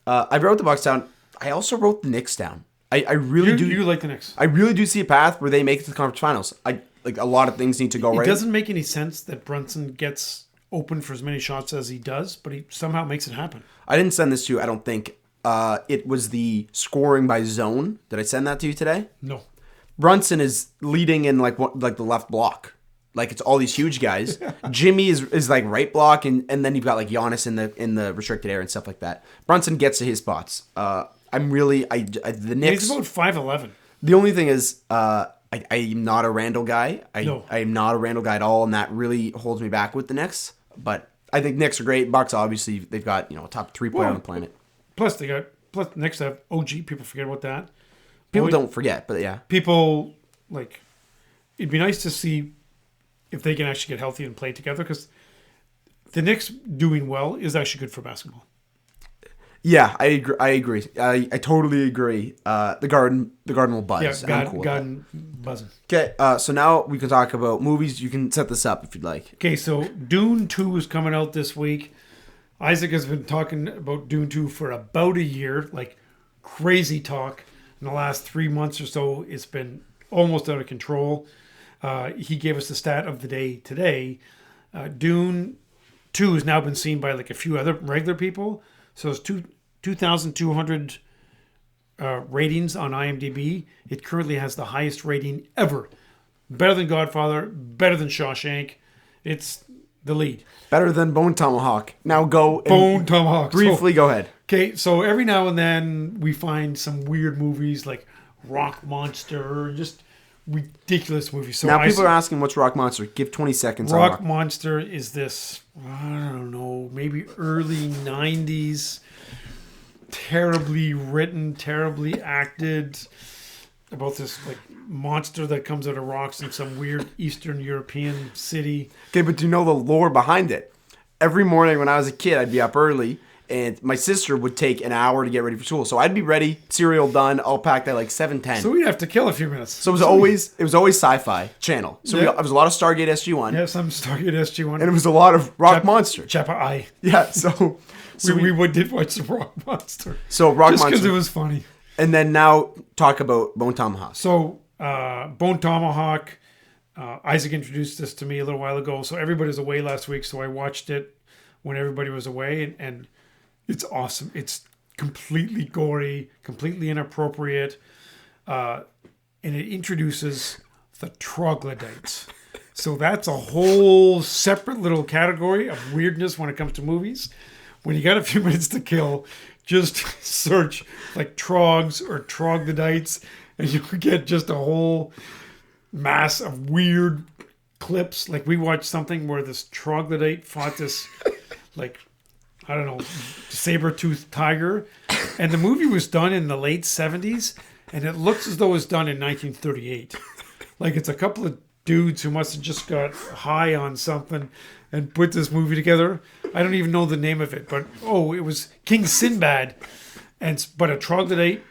I wrote the Bucks down. I also wrote the Knicks down. I really do. You like the Knicks? I really do see a path where they make it to the conference finals. Like a lot of things need to go right. It doesn't make any sense that Brunson gets open for as many shots as he does, but he somehow makes it happen. I didn't send this to you. I don't think. It was the scoring by zone. Did I send that to you today? No. Brunson is leading in like the left block. Like it's all these huge guys. Jimmy is like right block, and then you've got like Giannis in the restricted area and stuff like that. Brunson gets to his spots. The Knicks. He's about 5'11". The only thing is, I'm not a Randall guy. I am not a Randall guy at all, and that really holds me back with the Knicks. But I think Knicks are great. Bucks obviously they've got a top 3 player on the planet. Plus the Knicks have OG. People forget about that. People don't forget, but yeah. People like. It'd be nice to see if they can actually get healthy and play together, because the Knicks doing well is actually good for basketball. Yeah, I agree. I totally agree. The garden will buzz. Yeah, garden buzzing. Okay, so now we can talk about movies. You can set this up if you'd like. Okay, so Dune 2 is coming out this week. Isaac has been talking about Dune 2 for about a year, like crazy talk. In the last 3 months or so, it's been almost out of control. He gave us the stat of the day today. Dune 2 has now been seen by like a few other regular people. So it's 2,200 ratings on IMDb. It currently has the highest rating ever. Better than Godfather, better than Shawshank. It's the lead. Better than Bone Tomahawk. Now go. Bone Tomahawk. Briefly, go ahead. Okay, so every now and then we find some weird movies like Rock Monster, just ridiculous movies. So now people are asking, what's Rock Monster? Give 20 seconds. Rock Monster is this, I don't know, maybe early 90s, terribly written, terribly acted, about this like monster that comes out of rocks in some weird Eastern European city. Okay, but do you know the lore behind it? Every morning when I was a kid, I'd be up early, and my sister would take an hour to get ready for school. So I'd be ready, cereal done, all packed at like 7:10. So we'd have to kill a few minutes. So it was always Sci-Fi Channel. So it was a lot of Stargate SG-1. Yeah, some Stargate SG-1. And it was a lot of Rock Monster. Chappa I. Yeah, so we did watch the Rock Monster. So Rock just Monster. because it was funny. And then now talk about Bone Tomahawk. So Bone Tomahawk, Isaac introduced this to me a little while ago. So everybody was away last week, so I watched it when everybody was away, and it's awesome. It's completely gory, completely inappropriate, and it introduces the troglodytes. So that's a whole separate little category of weirdness when it comes to movies. When you got a few minutes to kill, just search like trogs or troglodytes, and you get just a whole mass of weird clips. Like we watched something where this troglodyte fought this, like, I don't know, saber-toothed tiger. And the movie was done in the late 70s, and it looks as though it was done in 1938. Like it's a couple of dudes who must have just got high on something and put this movie together. I don't even know the name of it, but it was King Sinbad, but a troglodyte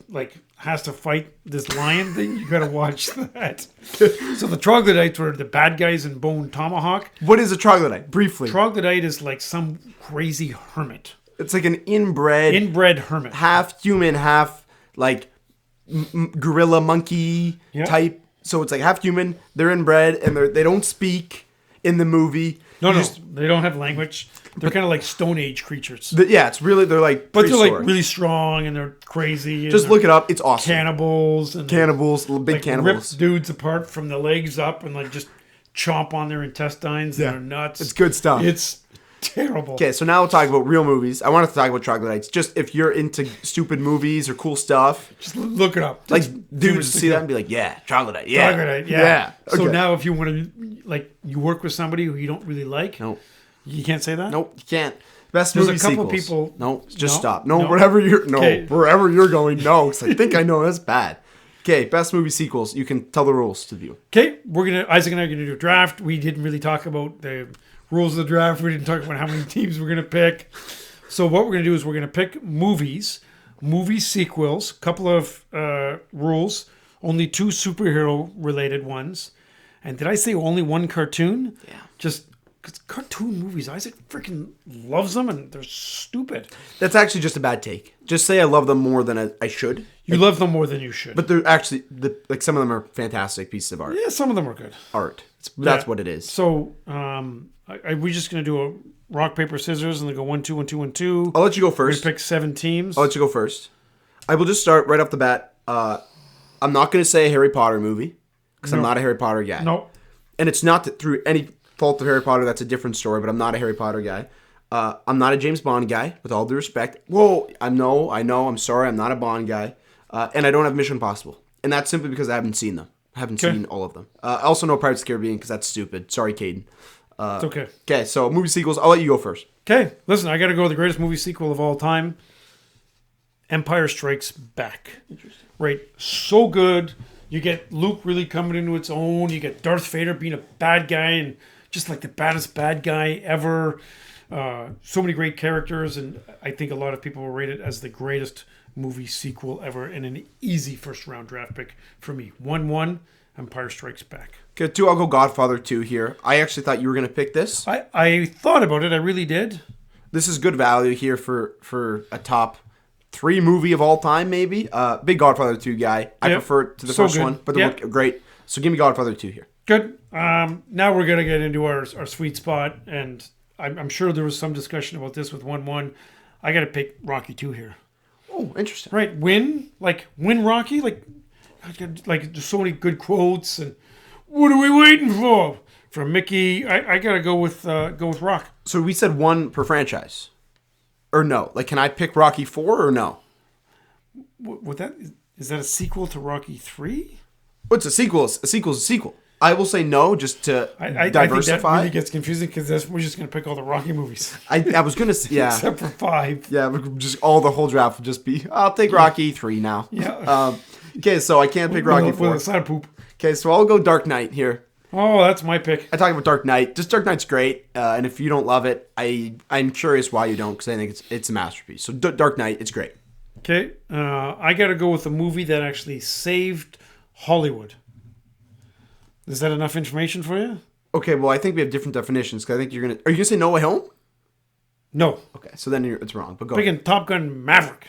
like has to fight this lion thing. You got to watch that. So the troglodytes were the bad guys in Bone Tomahawk. What is a troglodyte? Briefly, troglodyte is like some crazy hermit. It's like an inbred hermit, half human, half like gorilla monkey type. So it's like half human. They're inbred and they don't speak in the movie. No, they don't have language. They're kind of like Stone Age creatures. Yeah, it's really, they're like But they're like prehistoric. really strong and they're crazy. And Just they're look it up. It's awesome. Cannibals. And Cannibals, big like cannibals. rip dudes apart from the legs up and like just chomp on their intestines. Yeah. And they're nuts. It's good stuff. It's terrible. Okay, so now we'll talk about real movies. I wanted to talk about troglodytes. Just if you're into stupid movies or cool stuff. Just look it up. Like, Just dudes see that and be like, yeah, troglodyte. Yeah. Troglodyte, yeah. So Okay. now if you want to, like, you work with somebody who you don't really like. Nope. You can't say that? Nope, you can't. Best There's movie a couple sequels. people- No, just No, stop. No, no. wherever you're Okay. wherever you're going, no. Because I think I know that's bad. Okay, best movie sequels. You can tell the rules to view. Okay, Isaac and I are gonna do a draft. We didn't really talk about the rules of the draft. We didn't talk about how many teams we're gonna pick. So what we're gonna do is we're gonna pick movie sequels, couple of rules, only 2 superhero related ones. And did I say only 1 cartoon? Yeah. Just because cartoon movies, Isaac freaking loves them and they're stupid. That's actually just a bad take. Just say I love them more than I should. You love them more than you should. But they're actually, like some of them are fantastic pieces of art. yeah, some of them are good. Art. That's Yeah. what it is. So, we're just going to do a rock, paper, scissors and then go 1, 2, 1, 2, 1, 2. I'll let you go We're first. going to pick 7 teams. I'll let you go first. I will just start right off the bat. I'm not going to say a Harry Potter movie because I'm No. not a Harry Potter guy. Nope. And it's not that through any fault of Harry Potter. That's a different story. But I'm not a Harry Potter guy. I'm not a James Bond guy. With all due respect. Whoa, I know. I'm sorry. I'm not a Bond guy. And I don't have Mission Impossible. And that's simply because I haven't seen them. I haven't Okay. seen all of them. I also know Pirates of the Caribbean because that's stupid. Sorry, Caden. It's okay. Okay, so movie sequels. I'll let you go first. Okay, listen, I got to go with the greatest movie sequel of all time, Empire Strikes Back. Interesting. Right, so good. You get Luke really coming into its own. You get Darth Vader being a bad guy and just like the baddest bad guy ever. So many great characters, and I think a lot of people will rate it as the greatest movie sequel ever and an easy first round draft pick for me. 1-1, Empire Strikes Back. Okay, 2, I'll go Godfather 2 here. I actually thought you were going to pick this. I thought about it. I really did. This is good value here for a top 3 movie of all time, maybe. Big Godfather 2 guy. I Yep. prefer it to the So first good. one, but they Yep. look great. So give me Godfather 2 here. Good. Now we're going to get into our sweet spot, and I'm sure there was some discussion about this with 1-1. I got to pick Rocky 2 here. Oh, interesting. Right, win Rocky, like there's so many good quotes and what are we waiting for? From Mickey, I gotta go with Rock. So we said 1 per franchise, or no? Like, can I pick Rocky 4 or no? Would that is that a sequel to Rocky 3? What's a sequel? A sequel is a sequel. I will say no, just to I diversify. think that really gets confusing because we're just gonna pick all the Rocky movies I was gonna yeah except for 5. yeah just the whole draft would just be I'll take Rocky 3 now. Yeah. Okay, so I can't pick Rocky With 4. a side of poop. Okay, so I'll go Dark Knight here. Oh, that's my pick. I talk about Dark Knight. Just Dark Knight's great, and if you don't love it, I'm curious why you don't, because I think it's a masterpiece. So Dark Knight, it's great. Okay, I gotta go with a movie that actually saved Hollywood. Is that enough information for you? Okay, well I think we have different definitions. Because I think are you gonna say No Way Home? No. Okay, so then it's wrong. But go. ahead. Picking Top Gun Maverick.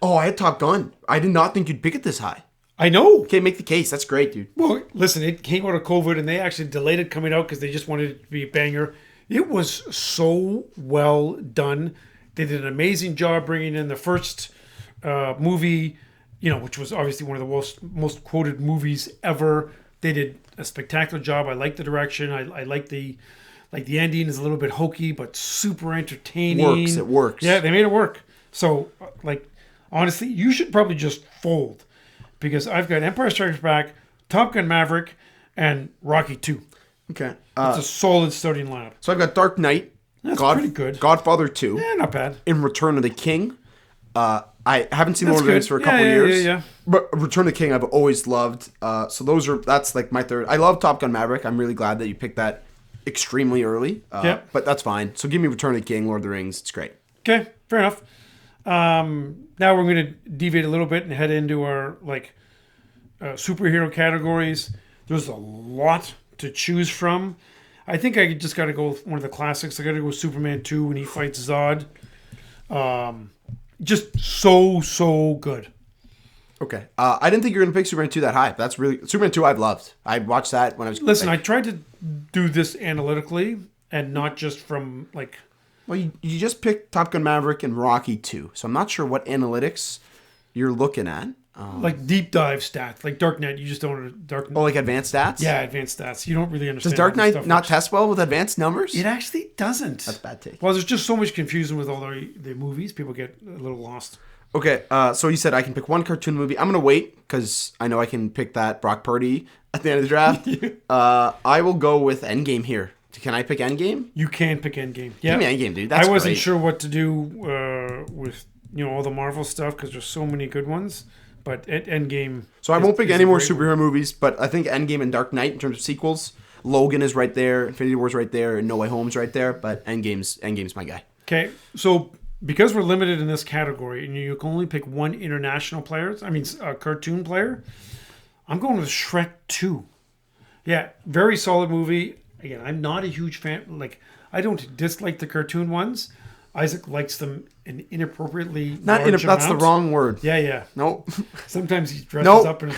Oh, I had Top Gun. I did not think you'd pick it this high. I know. Okay, make the case. That's great, dude. Well, listen, it came out of COVID and they actually delayed it coming out because they just wanted it to be a banger. It was so well done. They did an amazing job bringing in the first movie, which was obviously one of the most quoted movies ever. They did a spectacular job. I like the direction. I like the ending is a little bit hokey but super entertaining. It works. Yeah, they made it work. So, honestly, you should probably just fold. Because I've got Empire Strikes Back, Top Gun Maverick, and Rocky 2. Okay. It's a solid starting lineup. So I've got Dark Knight. That's pretty good. Godfather 2. Yeah, not bad. In Return of the King. I haven't seen That's Lord of the Rings good. for a couple Yeah, years. yeah. But Return of the King I've always loved. So that's like my third. I love Top Gun Maverick. I'm really glad that you picked that extremely early. Yep. But that's fine. So give me Return of the King, Lord of the Rings. It's great. Okay, fair enough. Now we're going to deviate a little bit and head into our superhero categories. There's a lot to choose from. I think I just got to go with one of the classics. I got to go with Superman 2 when he fights Zod. Just so good. Okay. I didn't think you were going to pick Superman 2 that high. That's really Superman 2 I've loved. I watched that when I was Listen, I tried to do this analytically and not just from Well, you just picked Top Gun Maverick and Rocky 2, so I'm not sure what analytics you're looking at. Like deep dive stats, like Dark Knight. You just don't Dark. Oh, like advanced stats? Yeah, advanced stats. You don't really understand. Does Dark how this Knight stuff not works. test well with advanced numbers? It actually doesn't. That's a bad take. Well, there's just so much confusion with all the movies. People get a little lost. Okay, so you said I can pick one cartoon movie. I'm going to wait because I know I can pick that Brock Purdy at the end of the draft. I will go with Endgame here. Can I pick Endgame? You can pick Endgame. Yeah, Give me Endgame, dude. That's I wasn't great. sure what to do with all the Marvel stuff because there's so many good ones. But at Endgame. So I won't pick any a more great one. superhero movies, but I think Endgame and Dark Knight in terms of sequels. Logan is right there, Infinity War's right there, and No Way Home's right there. But Endgame's my guy. Okay, so because we're limited in this category and you can only pick one international player, cartoon player, I'm going with Shrek 2. Yeah, very solid movie. Again, I'm not a huge fan. Like, I don't dislike the cartoon ones. Isaac likes them in inappropriately large That's the amounts. wrong word. Yeah. Nope. Sometimes he dresses Nope. up in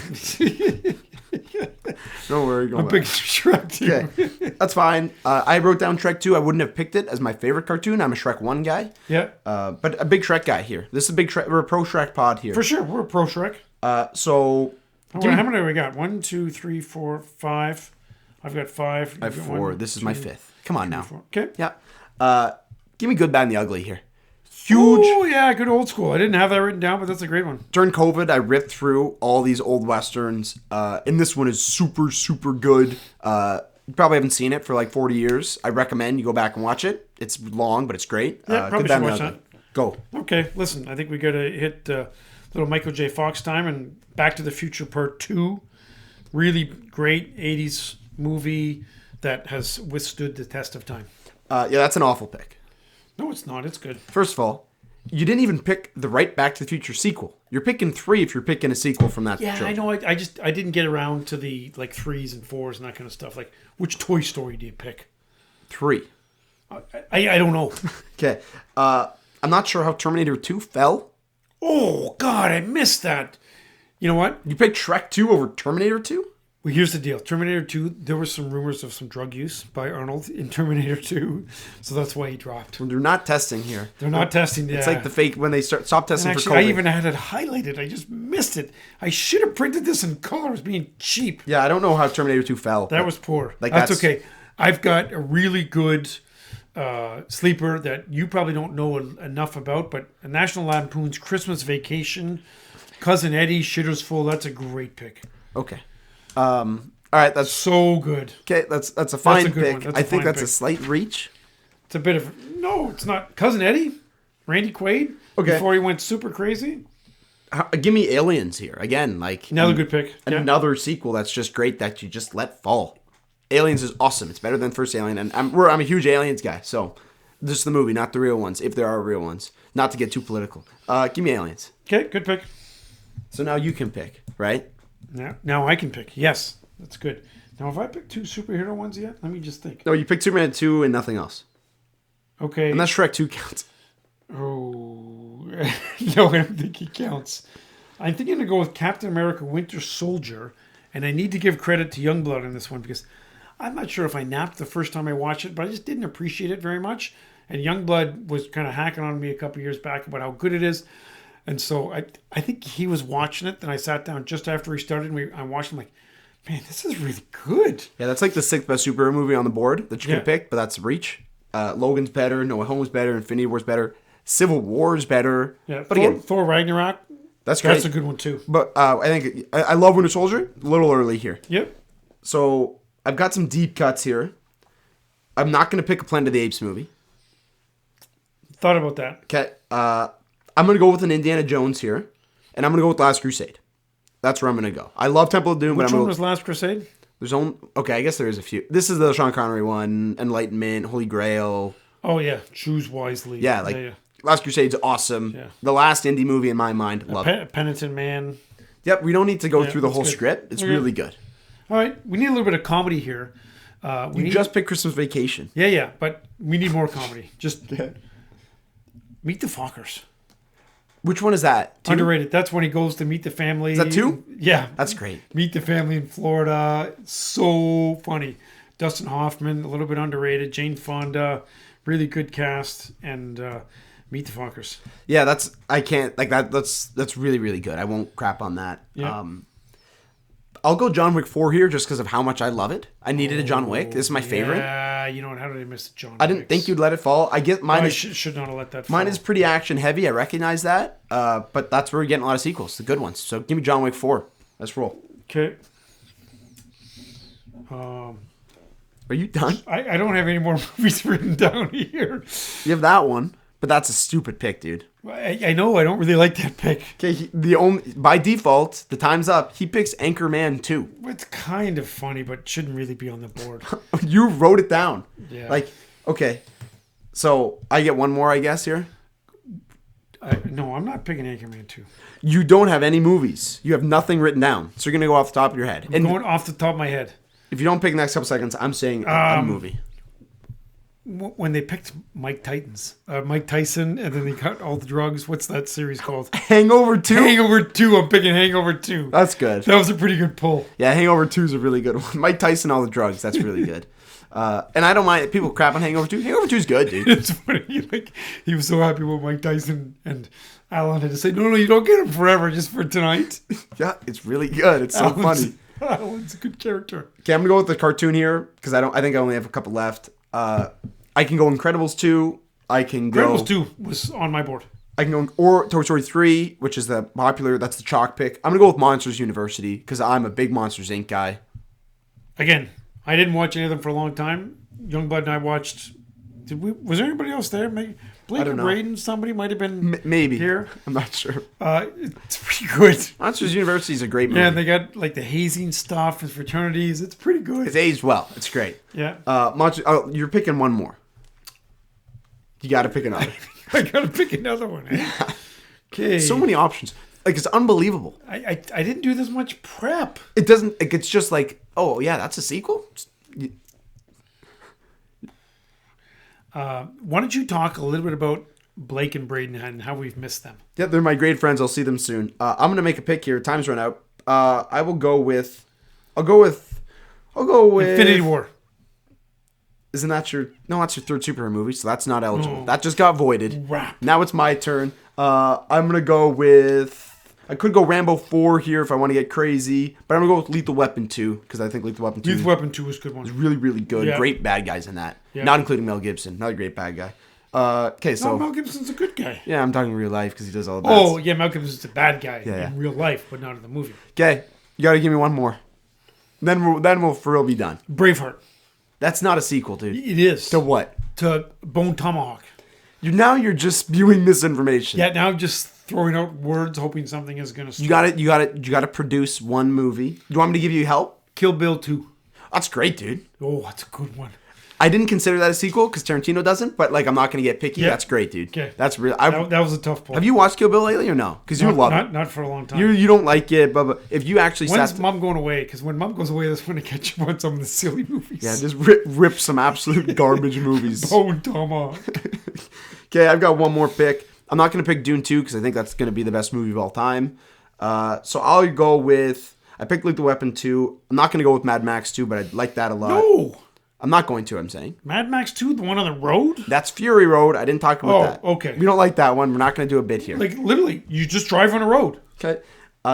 Don't worry. Go I'm back. big Shrek 2. Okay, that's fine. I wrote down Shrek 2. I wouldn't have picked it as my favorite cartoon. I'm a Shrek 1 guy. Yeah, But a big Shrek guy here. This is a big Shrek. We're a pro Shrek pod here. for sure. We're pro Shrek. So How many do we got? 1, 2, 3, 4, 5. I've got 5. I have 4. This is my 5th. Come on now. 4. Okay. Yeah. Give me Good, Bad, and the Ugly here. Huge. Oh, yeah, good old school. I didn't have that written down, but that's a great one. During COVID, I ripped through all these old westerns, and this one is super, super good. You probably haven't seen it for like 40 years. I recommend you go back and watch it. It's long, but it's great. Yeah, probably Good, Bad, should and watch the Ugly. Go. Okay, listen, I think we got to hit little Michael J. Fox time and Back to the Future Part 2. Really great 80s movie that has withstood the test of time. Yeah, that's an awful pick. No, it's not. It's good. First of all, you didn't even pick the right Back to the Future sequel. You're picking 3 if you're picking a sequel from that Yeah, trilogy. I know. I didn't get around to the like 3s and 4s and that kind of stuff. Like, which Toy Story do you pick? 3. I don't know. Okay. I'm not sure how Terminator 2 fell. Oh, God, I missed that. You know what? You picked Shrek 2 over Terminator 2? Well, here's the deal. Terminator 2, there were some rumors of some drug use by Arnold in Terminator 2, so that's why he dropped. They're not testing here. They're not testing. It's like the fake when they stop testing And for actually, COVID. I even had it highlighted. I just missed it. I should have printed this in color. I was being cheap. Yeah, I don't know how Terminator 2 fell. That was poor. Like, that's that's- okay. I've got a really good sleeper that you probably don't know enough about, but a National Lampoon's Christmas Vacation, Cousin Eddie, Shitter's Full. That's a great pick. Okay. All right, that's So good. okay. That's a fine a good pick. one. That's I a think fine that's a pick. slight reach. It's a bit of no. It's not Cousin Eddie, Randy Quaid. Okay. Before he went super crazy. Give me Aliens here again. Like Another good pick. Yeah. Another sequel that's just great that you just let fall. Aliens is awesome. It's better than first Alien, and I'm a huge Aliens guy. So this is the movie, not the real ones, if there are real ones. Not to get too political. Give me Aliens. Okay, good pick. So now you can pick, right? Now I can pick. Yes, that's good. Now, have I picked 2 superhero ones yet? Let me just think. No, you picked Superman 2 and nothing else. Okay. Unless Shrek 2 counts. Oh, no, I don't think he counts. I'm thinking to go with Captain America Winter Soldier, and I need to give credit to Youngblood on this one because I'm not sure if I napped the first time I watched it, but I just didn't appreciate it very much. And Youngblood was kind of hacking on me a couple years back about how good it is. And so I think he was watching it, then I sat down just after he started, and I watched him like, man, this is really good. Yeah, that's like the 6th best superhero movie on the board that you Yeah. can pick, but that's reach. Logan's better, No Way Home's better, Infinity War's better, Civil War's better. Yeah, But again, Thor Ragnarok, that's great. that's a good one too. But I think I love Winter Soldier. A little early here. Yep. So I've got some deep cuts here. I'm not going to pick a Planet of the Apes movie. Thought about that. Okay. I'm going to go with an Indiana Jones here, and I'm going to go with Last Crusade. That's where I'm going to go. I love Temple of Doom, Which but I'm one going was Last Crusade? There's only okay. I guess there is a few. This is the Sean Connery one, Enlightenment, Holy Grail. Oh yeah, choose wisely. Yeah, like Last Crusade's awesome. Yeah. The last indie movie in my mind. Love it. Penitent Man. Yep. We don't need to go Yeah, through the that's whole good. script. It's Okay. really good. All right, we need a little bit of comedy here. We You need, just picked Christmas Vacation. yeah, but we need more comedy. Just Meet the Fockers. Which one is that? 2? Underrated. That's when he goes to meet the family. Is that 2? Yeah. That's great. Meet the family in Florida. So funny. Dustin Hoffman, a little bit underrated. Jane Fonda, Really good cast and meet the Fockers. Yeah, I can't like that. That's really really good. I won't crap on that. Yeah. I'll go John Wick 4 here just because of how much I love it. I needed a John Wick. This is my favorite. Yeah, you know what? How did I miss John Wick? I didn't think you'd let it fall. I get mine. I should not have let that fall. Mine is pretty action heavy. I recognize that. But that's where we're getting a lot of sequels, the good ones. So give me John Wick 4. Let's roll. Okay. Are you done? I don't have any more movies written down here. You have that one, but that's a stupid pick, dude. I know. I don't really like that pick. Okay, by default, the time's up. He picks Anchorman 2. It's kind of funny, but shouldn't really be on the board. You wrote it down. Yeah. Like, okay. So I get one more, I guess, here. No, I'm not picking Anchorman 2. You don't have any movies. You have nothing written down. So you're going to go off the top of your head. I'm going off the top of my head. If you don't pick the next couple seconds, I'm saying a movie. When they picked Mike Tyson, and then they got all the drugs. What's that series called? Hangover 2? Hangover 2. I'm picking Hangover 2. That's good. That was a pretty good pull. Yeah, Hangover 2 is a really good one. Mike Tyson, all the drugs. That's really good. And I don't mind people crap on Hangover 2. Hangover 2 is good, dude. It's funny. Like, he was so happy with Mike Tyson, and Alan had to say, no, you don't get him forever, just for tonight. Yeah, it's really good. It's so funny. Alan's a good character. Okay, I'm gonna go with the cartoon here because I think I only have a couple left. I can go Incredibles 2. I can go Incredibles 2 was on my board. I can go or Toy Story 3, which is the popular. That's the chalk pick. I'm gonna go with Monsters University because I'm a big Monsters Inc. guy. Again, I didn't watch any of them for a long time. Youngblood and I watched. Was there anybody else there? Maybe Blake and Braden. Somebody might have been maybe here. I'm not sure. It's pretty good. Monsters University is a great movie. Yeah, they got like the hazing stuff and fraternities. It's pretty good. It's aged well. It's great. Yeah. You're picking one more. You got to pick another. I got to pick another one. Eh? Yeah. Okay. So many options. Like, it's unbelievable. I didn't do this much prep. It doesn't. Like, it's just like, oh yeah, that's a sequel. Why don't you talk a little bit about Blake and Braden and how we've missed them? Yeah, they're my great friends. I'll see them soon. I'm gonna make a pick here. Time's run out. I will go with. I'll go with Infinity War. Isn't that your? No, that's your third superhero movie, so that's not eligible. That just got voided. Rap. Now it's my turn. I'm gonna go with. I could go Rambo 4 here if I want to get crazy, but I'm gonna go with Lethal Weapon 2 because I think Lethal Weapon 2. Lethal Weapon 2 was a good one. Is really really good. Yeah. Great bad guys in that. Yeah. Not including Mel Gibson. Another great bad guy. Okay, so No, Mel Gibson's a good guy. yeah, I'm talking real life because he does all the bad. Oh, yeah, Mel Gibson's a bad guy Yeah. in real life, but not in the movie. Okay, you gotta give me one more. Then we'll for real be done. Braveheart. That's not a sequel, dude. It is. To what? To Bone Tomahawk. You're just spewing misinformation. Yeah, now I'm just throwing out words, hoping something is going to You gotta produce one movie. Do you want me to give you help? Kill Bill 2. That's great, dude. Oh, that's a good one. I didn't consider that a sequel because Tarantino doesn't, but like I'm not gonna get picky. Yeah. That's great, dude. Okay. That's real. That was a tough pull. Have you watched Kill Bill lately or no? Because you love it. Not for a long time. You don't like it, but if you actually When's Mom going away? Because when Mom goes away, that's when I catch up on some of the silly movies. yeah, just rip some absolute garbage movies. Bone Tomahawk. Okay, I've got one more pick. I'm not going to pick Dune 2 because I think that's going to be the best movie of all time. So I'll go with... I picked Lethal Weapon 2. I'm not going to go with Mad Max 2, but I like that a lot. No! I'm not going to, I'm saying. Mad Max 2, the one on the road? That's Fury Road. I didn't talk about that. Okay. We don't like that one. We're not going to do a bit here. Like, literally, you just drive on a road. Okay.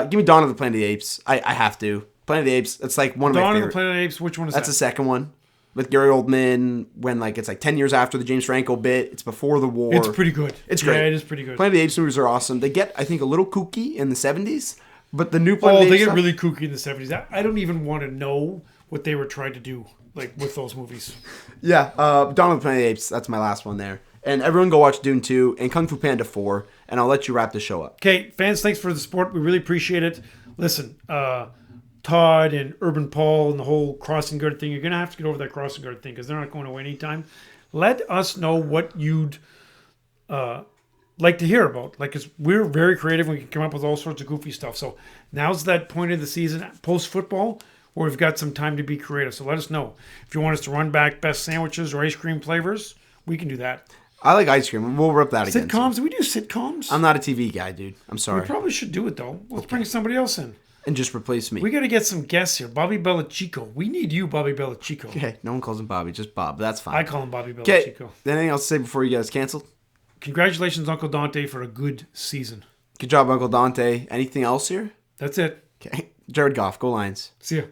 Give me Dawn of the Planet of the Apes. I have to. Planet of the Apes, it's like one of my Dawn favorite. of the Planet of the Apes, which one is That's that? the second one. With Gary Oldman, when like it's like 10 years after the James Franco bit. It's before the war. It's pretty good. It's great. Yeah, it is pretty good. Planet of the Apes movies are awesome. They get, I think, a little kooky in the 70s, but the new Planet of the they Apes get stuff, really kooky in the 70s. I don't even want to know what they were trying to do like with those movies. Yeah, Dawn of the Planet of the Apes, that's my last one there. And everyone go watch Dune 2 and Kung Fu Panda 4, and I'll let you wrap the show up. Okay, fans, thanks for the support. We really appreciate it. Listen, Todd and Urban Paul and the whole crossing guard thing, you're going to have to get over that crossing guard thing because they're not going away anytime. Let us know what you'd like to hear about. Like, 'cause we're very creative and we can come up with all sorts of goofy stuff. So now's that point of the season, post-football, where we've got some time to be creative. So let us know. If you want us to run back best sandwiches or ice cream flavors, we can do that. I like ice cream. We'll rip that again. Sitcoms? Do we do sitcoms? I'm not a TV guy, dude. I'm sorry. We probably should do it, though. Let's bring somebody else in. and just replace me. We got to get some guests here. Bobby Belichico. We need you, Bobby Belichico. Okay, no one calls him Bobby, just Bob. That's fine. I call him Bobby Okay, Belichico. anything else to say before you guys canceled? Congratulations, Uncle Dante, for a good season. Good job, Uncle Dante. Anything else here? That's it. Okay, Jared Goff, go Lions. See ya.